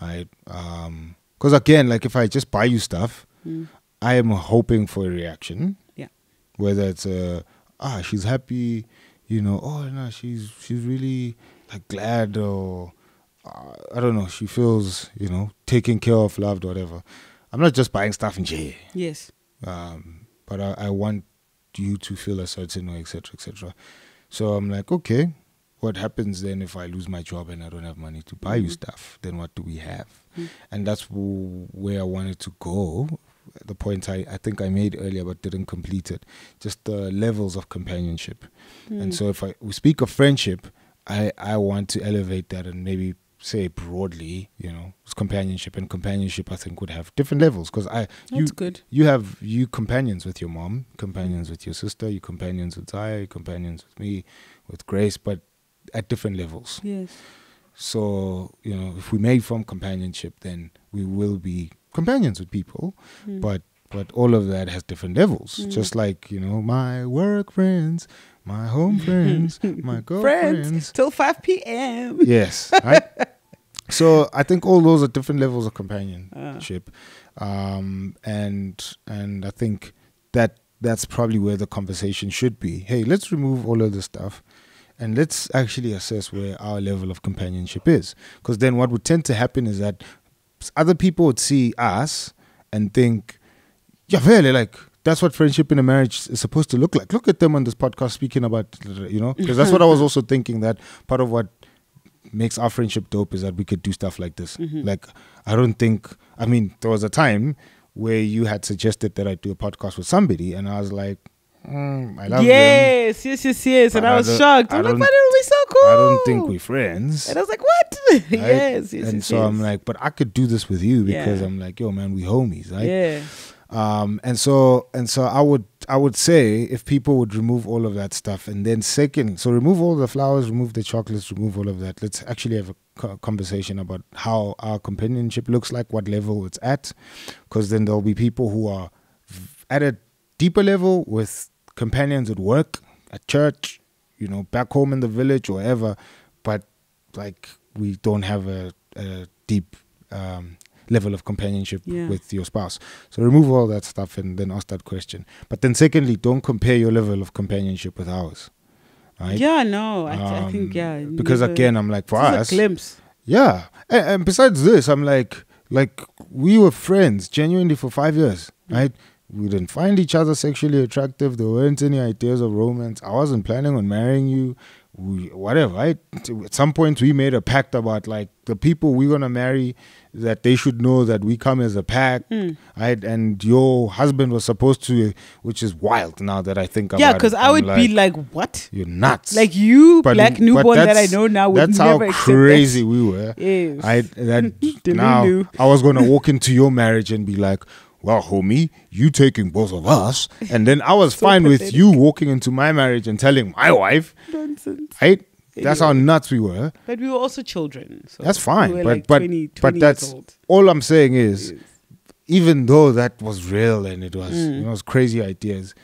Right? Because again, like if I just buy you stuff... I am hoping for a reaction. Yeah. Whether it's she's happy, you know, oh no, she's really like glad, or I don't know, she feels, you know, taken care of, loved, whatever. I'm not just buying stuff in jail. Yes. But I want you to feel a certain way, etc., etc. So I'm like, okay, what happens then if I lose my job and I don't have money to buy you stuff? Then what do we have? And that's where I wanted to go. The point I think I made earlier but didn't complete it, just the levels of companionship. And so if we speak of friendship, I want to elevate that and maybe say broadly, you know, it's companionship, and companionship I think would have different levels, because you have companions with your mom, companions with your sister, you companions with Zaya, you companions with me, with Grace, but at different levels. Yes. So, you know, if we may form companionship, then we will be companions with people, but all of that has different levels. Just like, you know, my work friends, my home friends, my girlfriends till 5 p.m. Yes, right. So I think all those are different levels of companionship, and I think that's probably where the conversation should be. Hey, let's remove all of this stuff, and let's actually assess where our level of companionship is. Because then what would tend to happen is that other people would see us and think, yeah, really, like, that's what friendship in a marriage is supposed to look like. Look at them on this podcast speaking about, you know, because that's what I was also thinking, that part of what makes our friendship dope is that we could do stuff like this. Like, I don't think, I mean, there was a time where you had suggested that I do a podcast with somebody, and I was like, I love them. Yes. And I was shocked. I'm like, but it'll be so cool. I don't think we're friends. And I was like, what? Right? yes. And so I'm like, but I could do this with you, because I'm like, yo, man, we homies, right? Yeah. And so I would say, if people would remove all of that stuff, and then second, so remove all the flowers, remove the chocolates, remove all of that. Let's actually have a conversation about how our companionship looks like, what level it's at, because then there'll be people who are at a deeper level with companions at work, at church, you know, back home in the village or wherever, but like we don't have a deep level of companionship with your spouse. So remove all that stuff and then ask that question. But then secondly, don't compare your level of companionship with ours. Right? Yeah, no, I think, because again, I'm like, for us, a glimpse. Yeah. And besides this, I'm like we were friends genuinely for 5 years, right? We didn't find each other sexually attractive. There weren't any ideas of romance. I wasn't planning on marrying you. Whatever, right? At some point, we made a pact about, like, the people we're going to marry, that they should know that we come as a pack, right? And your husband was supposed to, which is wild now that I think about it. Yeah, because I would be like, what? You're nuts. Like, you, black newborn that I know now, would never accept that. That's how crazy we were. Yes. Now, I was going to walk into your marriage and be like, well, homie, you taking both of us. And then I was So fine with pathetic. you walking into my marriage and telling my wife, Nonsense. right? That's how Anyway. nuts we were. But we were also children. So That's fine. We were but like but 20 but years that's old. all I'm saying is, Yes. even though that was real and it was, you know, it was crazy ideas,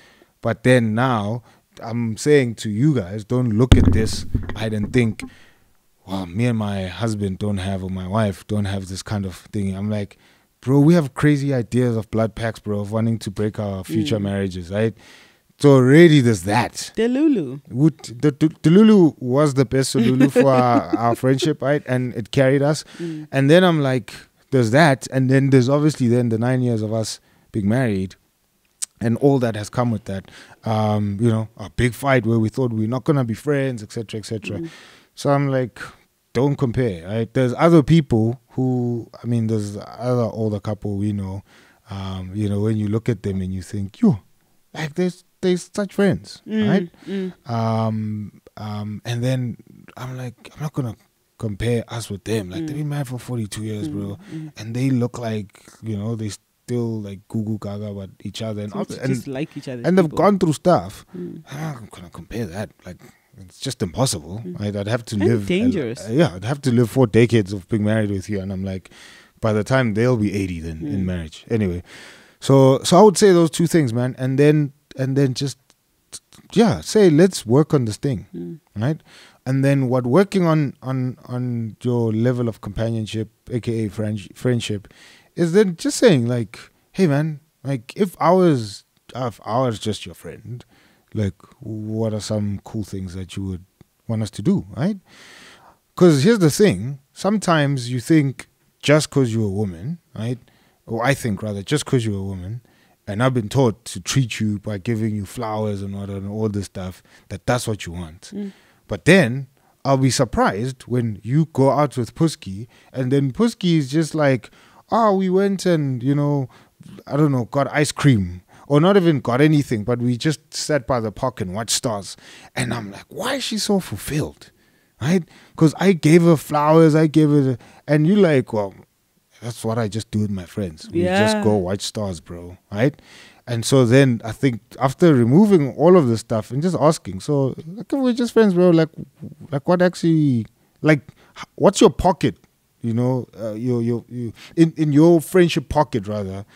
but then now I'm saying to you guys, don't look at this, right, and think, well, me and my husband don't have, or my wife don't have this kind of thing. I'm like, bro, we have crazy ideas of blood packs, bro, of wanting to break our future marriages, right? So already there's that. Delulu. The Lulu was the best Lulu for our friendship, right? And it carried us. And then I'm like, there's that. And then there's obviously then the 9 years of us being married and all that has come with that. You know, a big fight where we thought we were not going to be friends, etc., etc. So I'm like, don't compare, right? There's other people who, I mean, there's other older couple we know, you know, when you look at them and you think, yo, like they're such friends, right? And then I'm like, I'm not gonna compare us with them. Like they've been married for 42 years, bro, and they look like, you know, they still like goo gaga about each other and Just like each other. and they've gone through stuff. I'm not gonna compare that. Like it's just impossible. Right? I'd have to And live dangerous. I'd have to live 4 decades of being married with you, and I'm like, by the time they'll be 80 then in marriage. Anyway. So I would say those two things, man, and then just say let's work on this thing, right? And then what working on your level of companionship, aka friendship, is then just saying like, hey man, like if I was just your friend, like what are some cool things that you would want us to do, right? Because here's the thing: sometimes you think just because you're a woman, right? Or I think rather, just because you're a woman, and I've been taught to treat you by giving you flowers and all this stuff, that's what you want. But then I'll be surprised when you go out with Pusky, and then Pusky is just like, oh, we went and, you know, I don't know, got ice cream. Or not even got anything, but we just sat by the park and watched stars. And I'm like, why is she so fulfilled? Right? Because I gave her flowers, and you're like, well, that's what I just do with my friends. We just go watch stars, bro. Right? And so then I think after removing all of this stuff and just asking, so like if we're just friends, bro, like what actually, like what's your pocket? You know, in your friendship pocket rather,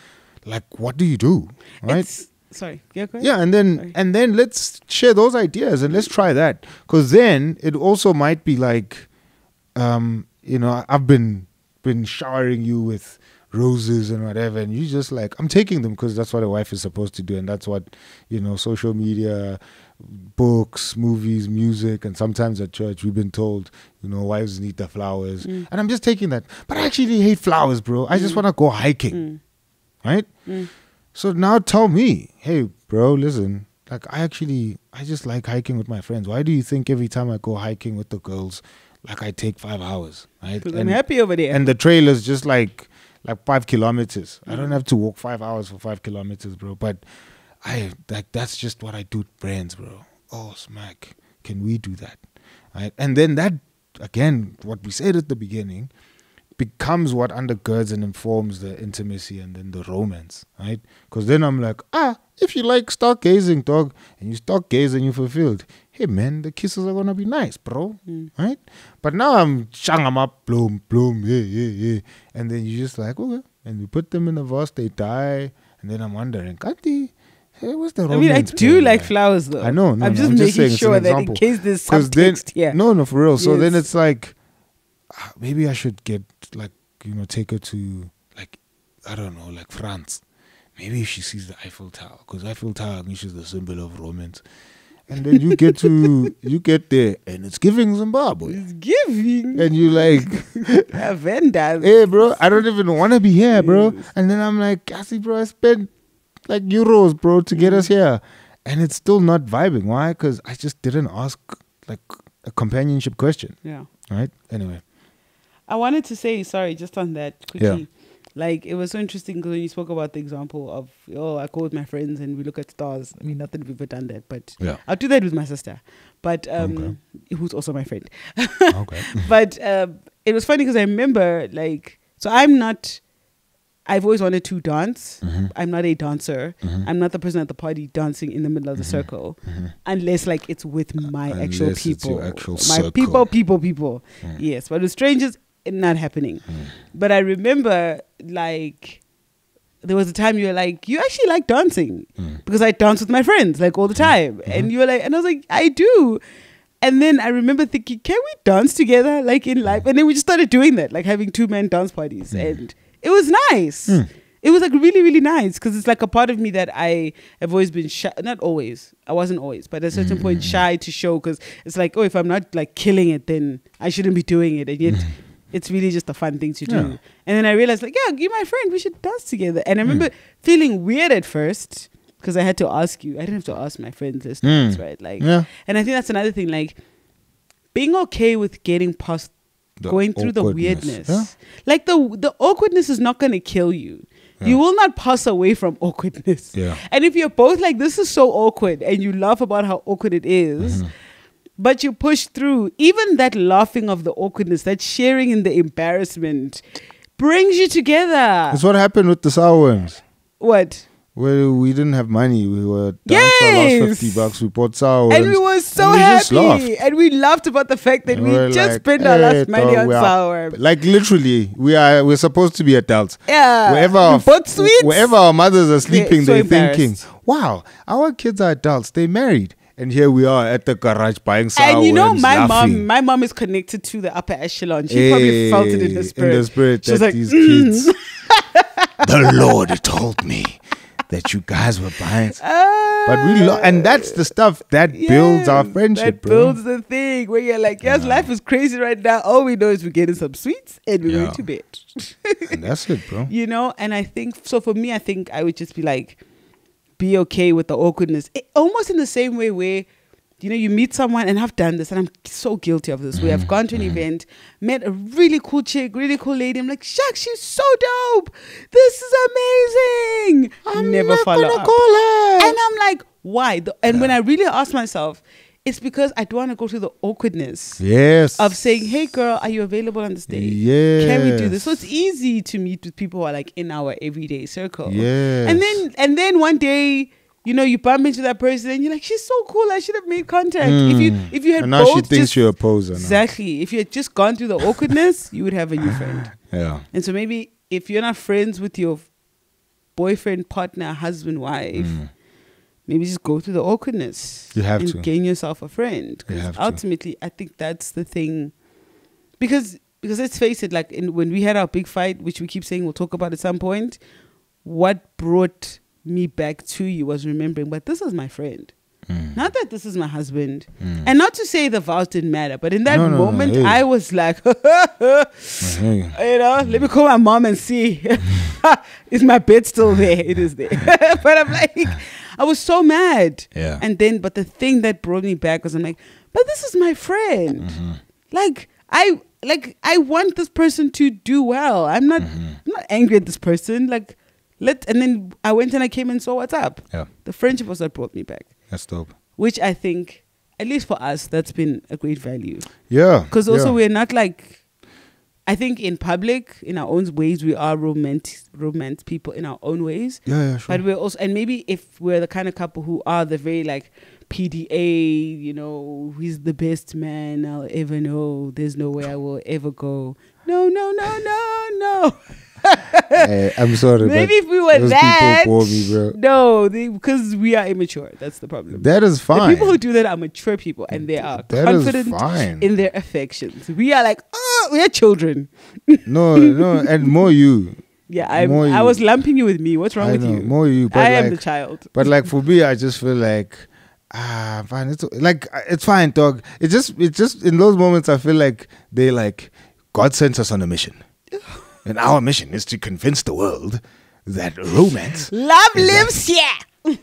like what do you do? Right? Sorry. Yeah, go ahead. Yeah, and then let's share those ideas and let's try that. Because then it also might be like, you know, I've been showering you with roses and whatever, and you just like, I'm taking them because that's what a wife is supposed to do, and that's what, you know, social media, books, movies, music, and sometimes at church we've been told, you know, wives need the flowers, and I'm just taking that. But I actually hate flowers, bro. I just want to go hiking, right? So now tell me, hey, bro, listen, like I just like hiking with my friends. Why do you think every time I go hiking with the girls, like I take 5 hours, right? Because I'm happy over there. And the trail is just like 5 kilometers. I don't have to walk 5 hours for 5 kilometers, bro. But that's just what I do with friends, bro. Oh, smack. Can we do that? Right? And then that, again, what we said at the beginning, becomes what undergirds and informs the intimacy and then the romance, right? Because then I'm like, if you like stargazing, dog, and you stargaze and you're fulfilled, hey man, the kisses are gonna be nice, bro, right? But now I'm shang them up, bloom, yeah, and then you just like, okay, and you put them in the vase, they die, and then I'm wondering, Kanti, hey, what's the romance? I mean, I do like flowers though. I know, I'm just making sure that in case there's subtext here. No, for real. So then it's like, maybe I should get like, you know, take her to like, I don't know, like France. Maybe if she sees the Eiffel Tower, because Eiffel Tower is the symbol of romance. And then you get there and it's giving Zimbabwe. It's giving. And you like, vendors. hey bro, I don't even want to be here, bro. And then I'm like, Cassie, bro, I spent like euros, bro, to get us here. And it's still not vibing. Why? Because I just didn't ask like a companionship question. Yeah. Right? Anyway. I wanted to say, sorry, just on that quickly. Yeah. Like, it was so interesting because when you spoke about the example of, I go with my friends and we look at stars. I mean, not that we've ever done that, but I'll do that with my sister. But, who's also my friend. Okay. But it was funny because I remember, like, so I'm not I've always wanted to dance. I'm not a dancer. I'm not the person at the party dancing in the middle of the circle, unless like it's with my actual people, my people. Yes, but with strangers, not happening. But I remember like there was a time you were like, you actually like dancing because I dance with my friends like all the time, and you were like, and I was like, I do. And then I remember thinking, can we dance together like in life? And then we just started doing that, like having 2-man dance parties. And it was nice. It was like really, really nice because it's like a part of me that I have always been shy. Not always. I wasn't always. But at a certain point, shy to show because it's like, oh, if I'm not like killing it, then I shouldn't be doing it. And yet it's really just a fun thing to do. And then I realized like, yeah, you're my friend. We should dance together. And I remember feeling weird at first. Because I had to ask you. I didn't have to ask my friends this time, right? Like, and I think that's another thing. Like, being okay with getting past, going through the weirdness. Yeah? Like the awkwardness is not going to kill you. Yeah. You will not pass away from awkwardness. Yeah. And if you're both like, this is so awkward, and you laugh about how awkward it is, but you push through, even that laughing of the awkwardness, that sharing in the embarrassment, brings you together. That's what happened with the sour worms. What? Well, we didn't have money. We were down to our last $50. We bought sour worms. And we were so happy. And we laughed about the fact that we just like, spent our last money on sour worms. Like literally, we're supposed to be adults. Yeah. Wherever our mothers are sleeping, they're thinking, wow, our kids are adults. They married. And here we are at the garage buying sour worms. And you know, my mom is connected to the upper echelon. She probably felt it in the spirit. In the spirit that like, these kids. The Lord told me that you guys were buying. But and that's the stuff that builds our friendship, bro. That builds the thing where you're like, yes, life is crazy right now. All we know is we're getting some sweets and we're going to bed. And that's it, bro. You know, and I think, so for me, I think I would just be like, be okay with the awkwardness. Almost in the same way where, you know, you meet someone, and I've done this, and I'm so guilty of this, where I've gone to an event, met a really cool chick, really cool lady. I'm like, shucks, she's so dope. This is amazing. I'm never follow up. Call her. And I'm like, why? And when I really ask myself, it's because I don't want to go through the awkwardness of saying, hey girl, are you available on this day? Can we do this? So it's easy to meet with people who are like in our everyday circle. And then one day, you know, you bump into that person and you're like, she's so cool, I should have made contact. If you had and now both, she thinks you're a poser. Exactly. If you had just gone through the awkwardness, you would have a new friend. And so maybe if you're not friends with your boyfriend, partner, husband, wife, maybe just go through the awkwardness. You have and to gain yourself a friend. Because ultimately, I think that's the thing. Because let's face it, like when we had our big fight, which we keep saying we'll talk about at some point, what brought me back to you was remembering, but this is my friend. Not that this is my husband. And not to say the vows didn't matter, but in that moment, I was like, you know, let me call my mom and see. Is my bed still there? It is there. But I'm like, I was so mad. And then, but the thing that brought me back was I'm like, but this is my friend. Like, I want this person to do well. I'm not angry at this person. Like, and then I went and I came and saw what's up. The friendship was what brought me back. That's dope. Which I think, at least for us, that's been a great value. Because also we're not like, I think in public, in our own ways, we are romance people in our own ways. Sure. But we're also, and maybe if we're the kind of couple who are the very like PDA, you know, he's the best man I'll ever know. There's no way I will ever go. No. I'm sorry. Maybe if we were that, people bore me, bro. No, because we are immature. That's the problem. That is fine. The people who do that are mature people, and they are confident in their affections. We are like, oh, we are children. no, and more you. Yeah, I was lumping you with me. What's wrong with you? More you. But I am the child. But like for me, I just feel like, fine. It's fine, dog. It's just in those moments I feel like they like God sent us on a mission. And our mission is to convince the world that romance... Love lives here!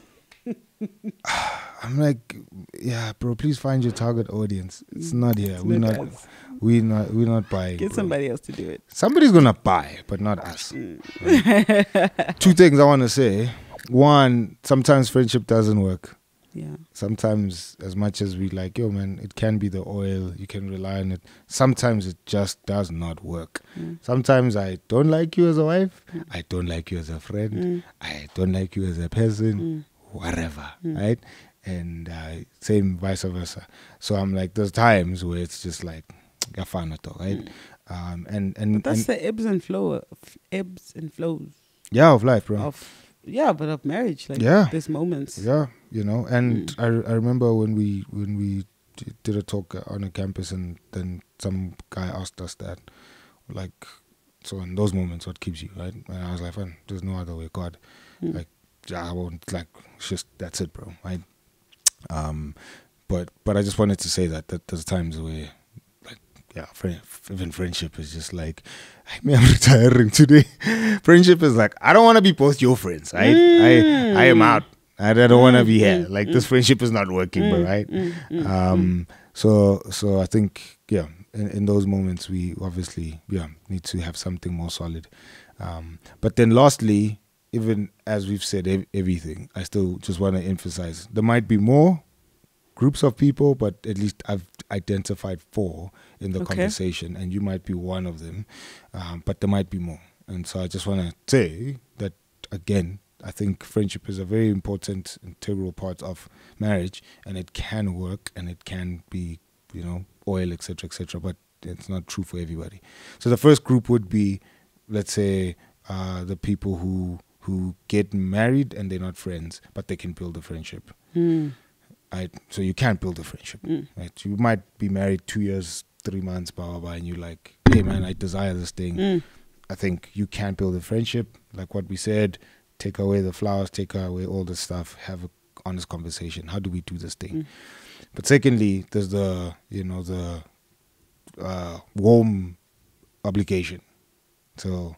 I'm like, yeah, bro, please find your target audience. It's not here. We're not buying. Get somebody else to do it. Somebody's going to buy, but not us. Right? 2 things I want to say. 1, sometimes friendship doesn't work. Yeah. Sometimes, as much as we like, yo, man, it can be the oil, you can rely on it. Sometimes it just does not work. Sometimes I don't like you as a wife. I don't like you as a friend. I don't like you as a person. Whatever, right? And same vice versa. So I'm like, there's times where it's just like, right? But that's the ebbs and flows. Yeah, of life, bro. But of marriage, like there's moments. Yeah, you know. And I remember when we did a talk on a campus, and then some guy asked us that, like, so in those moments, what keeps you, right? And I was like, fine, there's no other way, God. Like, I won't, like, just that's it, bro, right? But I just wanted to say that there's times where, like, yeah, even friendship is just like, I'm retiring today. Friendship is like, I don't want to be both your friends, right? I am out. I don't want to be here. Like, this friendship is not working, bro, right? So I think, yeah, in those moments, we obviously, need to have something more solid. But then lastly, even as we've said everything, I still just want to emphasize, there might be more groups of people, but at least I've identified 4 in the conversation, and you might be one of them, but there might be more. And so I just want to say that, again, I think friendship is a very important, integral part of marriage, and it can work, and it can be, oil, etc., but it's not true for everybody. So the first group would be, let's say, the people who get married and they're not friends, but they can build a friendship. Right? So you can't build a friendship. Right? You might be married 2 years, 3 months, blah, blah, blah, and you're like, hey, man, I desire this thing. I think you can build a friendship. Like what we said, take away the flowers, take away all this stuff, have an honest conversation. How do we do this thing? But secondly, there's the warm obligation. So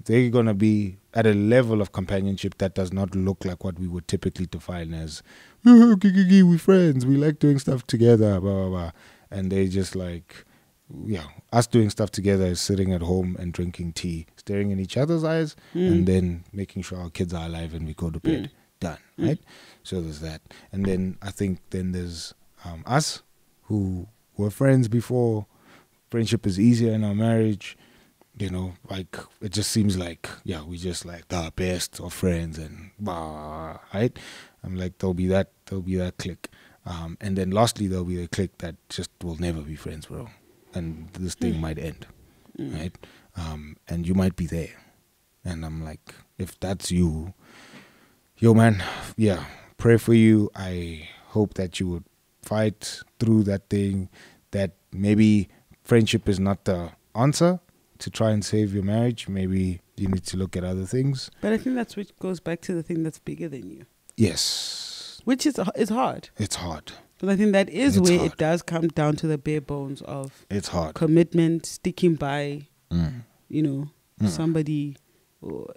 they're going to be at a level of companionship that does not look like what we would typically define as, we're friends, we like doing stuff together, blah, blah, blah. And they just like, us doing stuff together is sitting at home and drinking tea, staring in each other's eyes, and then making sure our kids are alive and we go to bed. Done, right? So there's that. And then I think then there's us who were friends before. Friendship is easier in our marriage. Like, it just seems like, we just like the best of friends and blah, right? I'm like, there'll be that clique. And then lastly, there'll be a clique that just will never be friends, bro. And this thing might end, right? And you might be there. And I'm like, if that's you, yo, man, pray for you. I hope that you would fight through that thing, that maybe friendship is not the answer to try and save your marriage. Maybe you need to look at other things. But I think that's which goes back to the thing that's bigger than you. Yes. Which is hard. It's hard. But I think that is where it does come down to the bare bones of it's hard. Commitment, sticking by, somebody, or,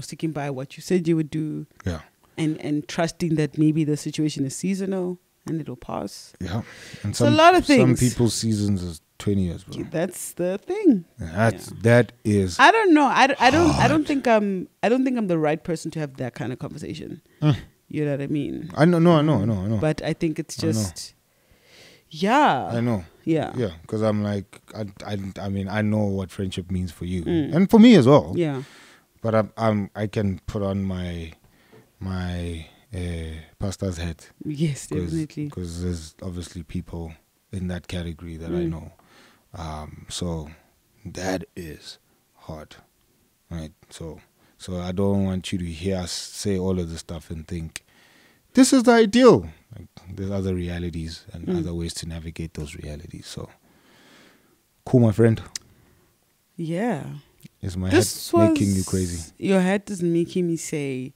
sticking by what you said you would do. Yeah. And trusting that maybe the situation is seasonal and it'll pass. Yeah. And so a lot of things. Some people's seasons is 20 years, bro. That's the thing. That is. I don't know. I don't think I'm the right person to have that kind of conversation. You know what I mean? I know. But I think it's just, I know. Yeah. Yeah, because I'm like, I mean, I know what friendship means for you, and for me as well. Yeah. But I can put on my pastor's hat. Yes, definitely. Because there's obviously people in that category that I know. So that is hard, right? So I don't want you to hear us say all of this stuff and think this is the ideal. Like, there's other realities and other ways to navigate those realities. So cool, my friend. Yeah. Is my head making you crazy? Your head is making me say,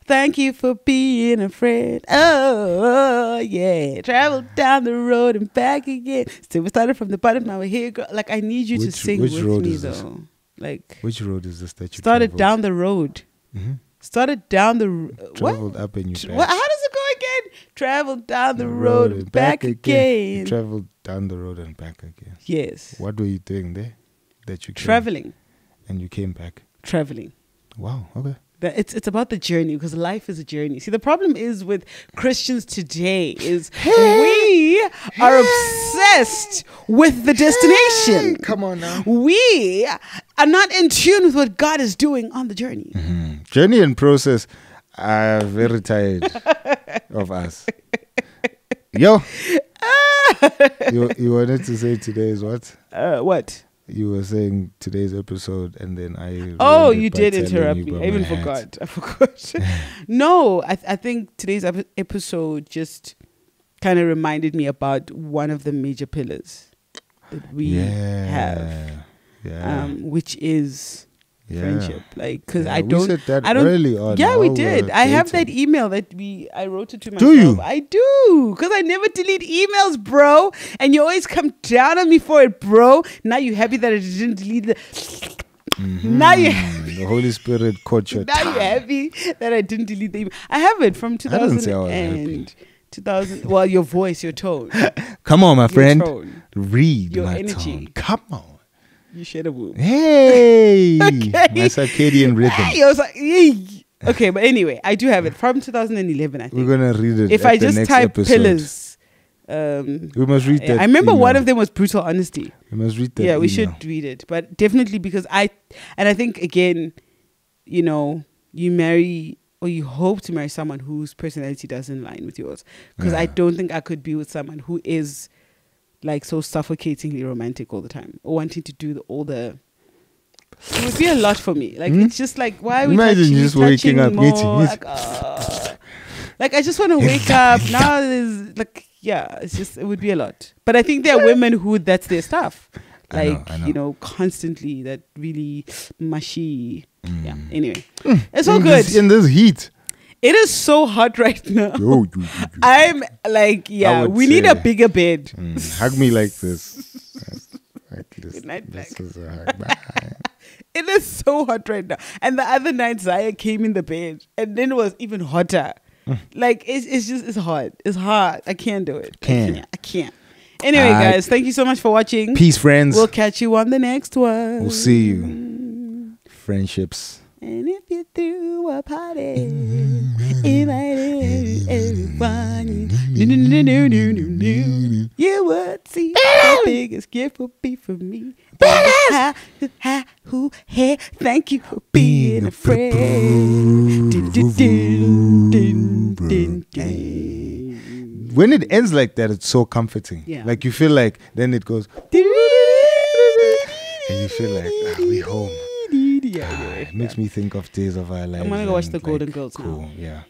thank you for being a friend. Oh, yeah. Travel down the road and back again. So we started from the bottom, now we're here. Girl. Like, I need you to sing with me, though. Like, which road is this that you started down the road? Started down the traveled up and you back. How does it go again? Traveled down the road and back again. You traveled down the road and back again. Yes. What were you doing there? That you traveling. And you came back. Traveling. Wow. Okay. That it's about the journey, because life is a journey. See, the problem is with Christians today is we are obsessed with the destination. Come on now. We are not in tune with what God is doing on the journey. Journey and process are very tired of us. Yo. You wanted to say today's what? What? You were saying today's episode, and then I. Oh, you did interrupt me. I even forgot. I forgot. No, I think today's episode just kind of reminded me about one of the major pillars that we have, which is friendship. Like, because we said that early on. Yeah, we did. I have that email that I wrote it to myself. Do you? I do, because I never delete emails, bro. And you always come down on me for it, bro. Now you happy that I didn't delete the. Now you. The Holy Spirit caught your. Now you're happy that I didn't delete the email. I have it from 2000 and 2000. Well, your voice, your tone. Come on, my Your friend. tone. Read Your my energy. tone. Come on. You shared a womb. Hey, Okay. my circadian rhythm. Hey, I was like, yay. Okay, but anyway, I do have it from 2011. I think We're gonna read it. if at I the just next type episode. pillars, we must read that. I remember email. one of them was brutal honesty. We must read that. Yeah, we email. should read it, but definitely because I think again, you know, you marry or you hope to marry someone whose personality doesn't align with yours. Because I don't think I could be with someone who is like so suffocatingly romantic all the time, or wanting to do all the. It would be a lot for me. Like it's just like, why are we Imagine touching, just waking up more? meeting. Like I just want to wake up now. There's like it would be a lot. But I think there are women who that's their stuff. Like I know. you know, constantly that really mushy. Yeah. Anyway, it's all good. In this heat. It is so hot right now. Yo. I'm like, we need a bigger bed. Hug me like this. Like this. Good night, Black. This is a hug. Bye. It is so hot right now. And the other night, Zaya came in the bed, and then it was even hotter. Like it's hot. It's hot. I can't do it. I can't. Anyway, guys, thank you so much for watching. Peace, friends. We'll catch you on the next one. We'll see you. Friendships. And if you threw a party, invite everyone, you would see the biggest gift would be from me. Thank you for being a friend. When it ends like that, it's so comforting. Yeah. Like you feel like then it goes, and you feel like we home. It makes me think of days of our lives. I'm gonna go watch the and, Golden Girls cool, now. Yeah.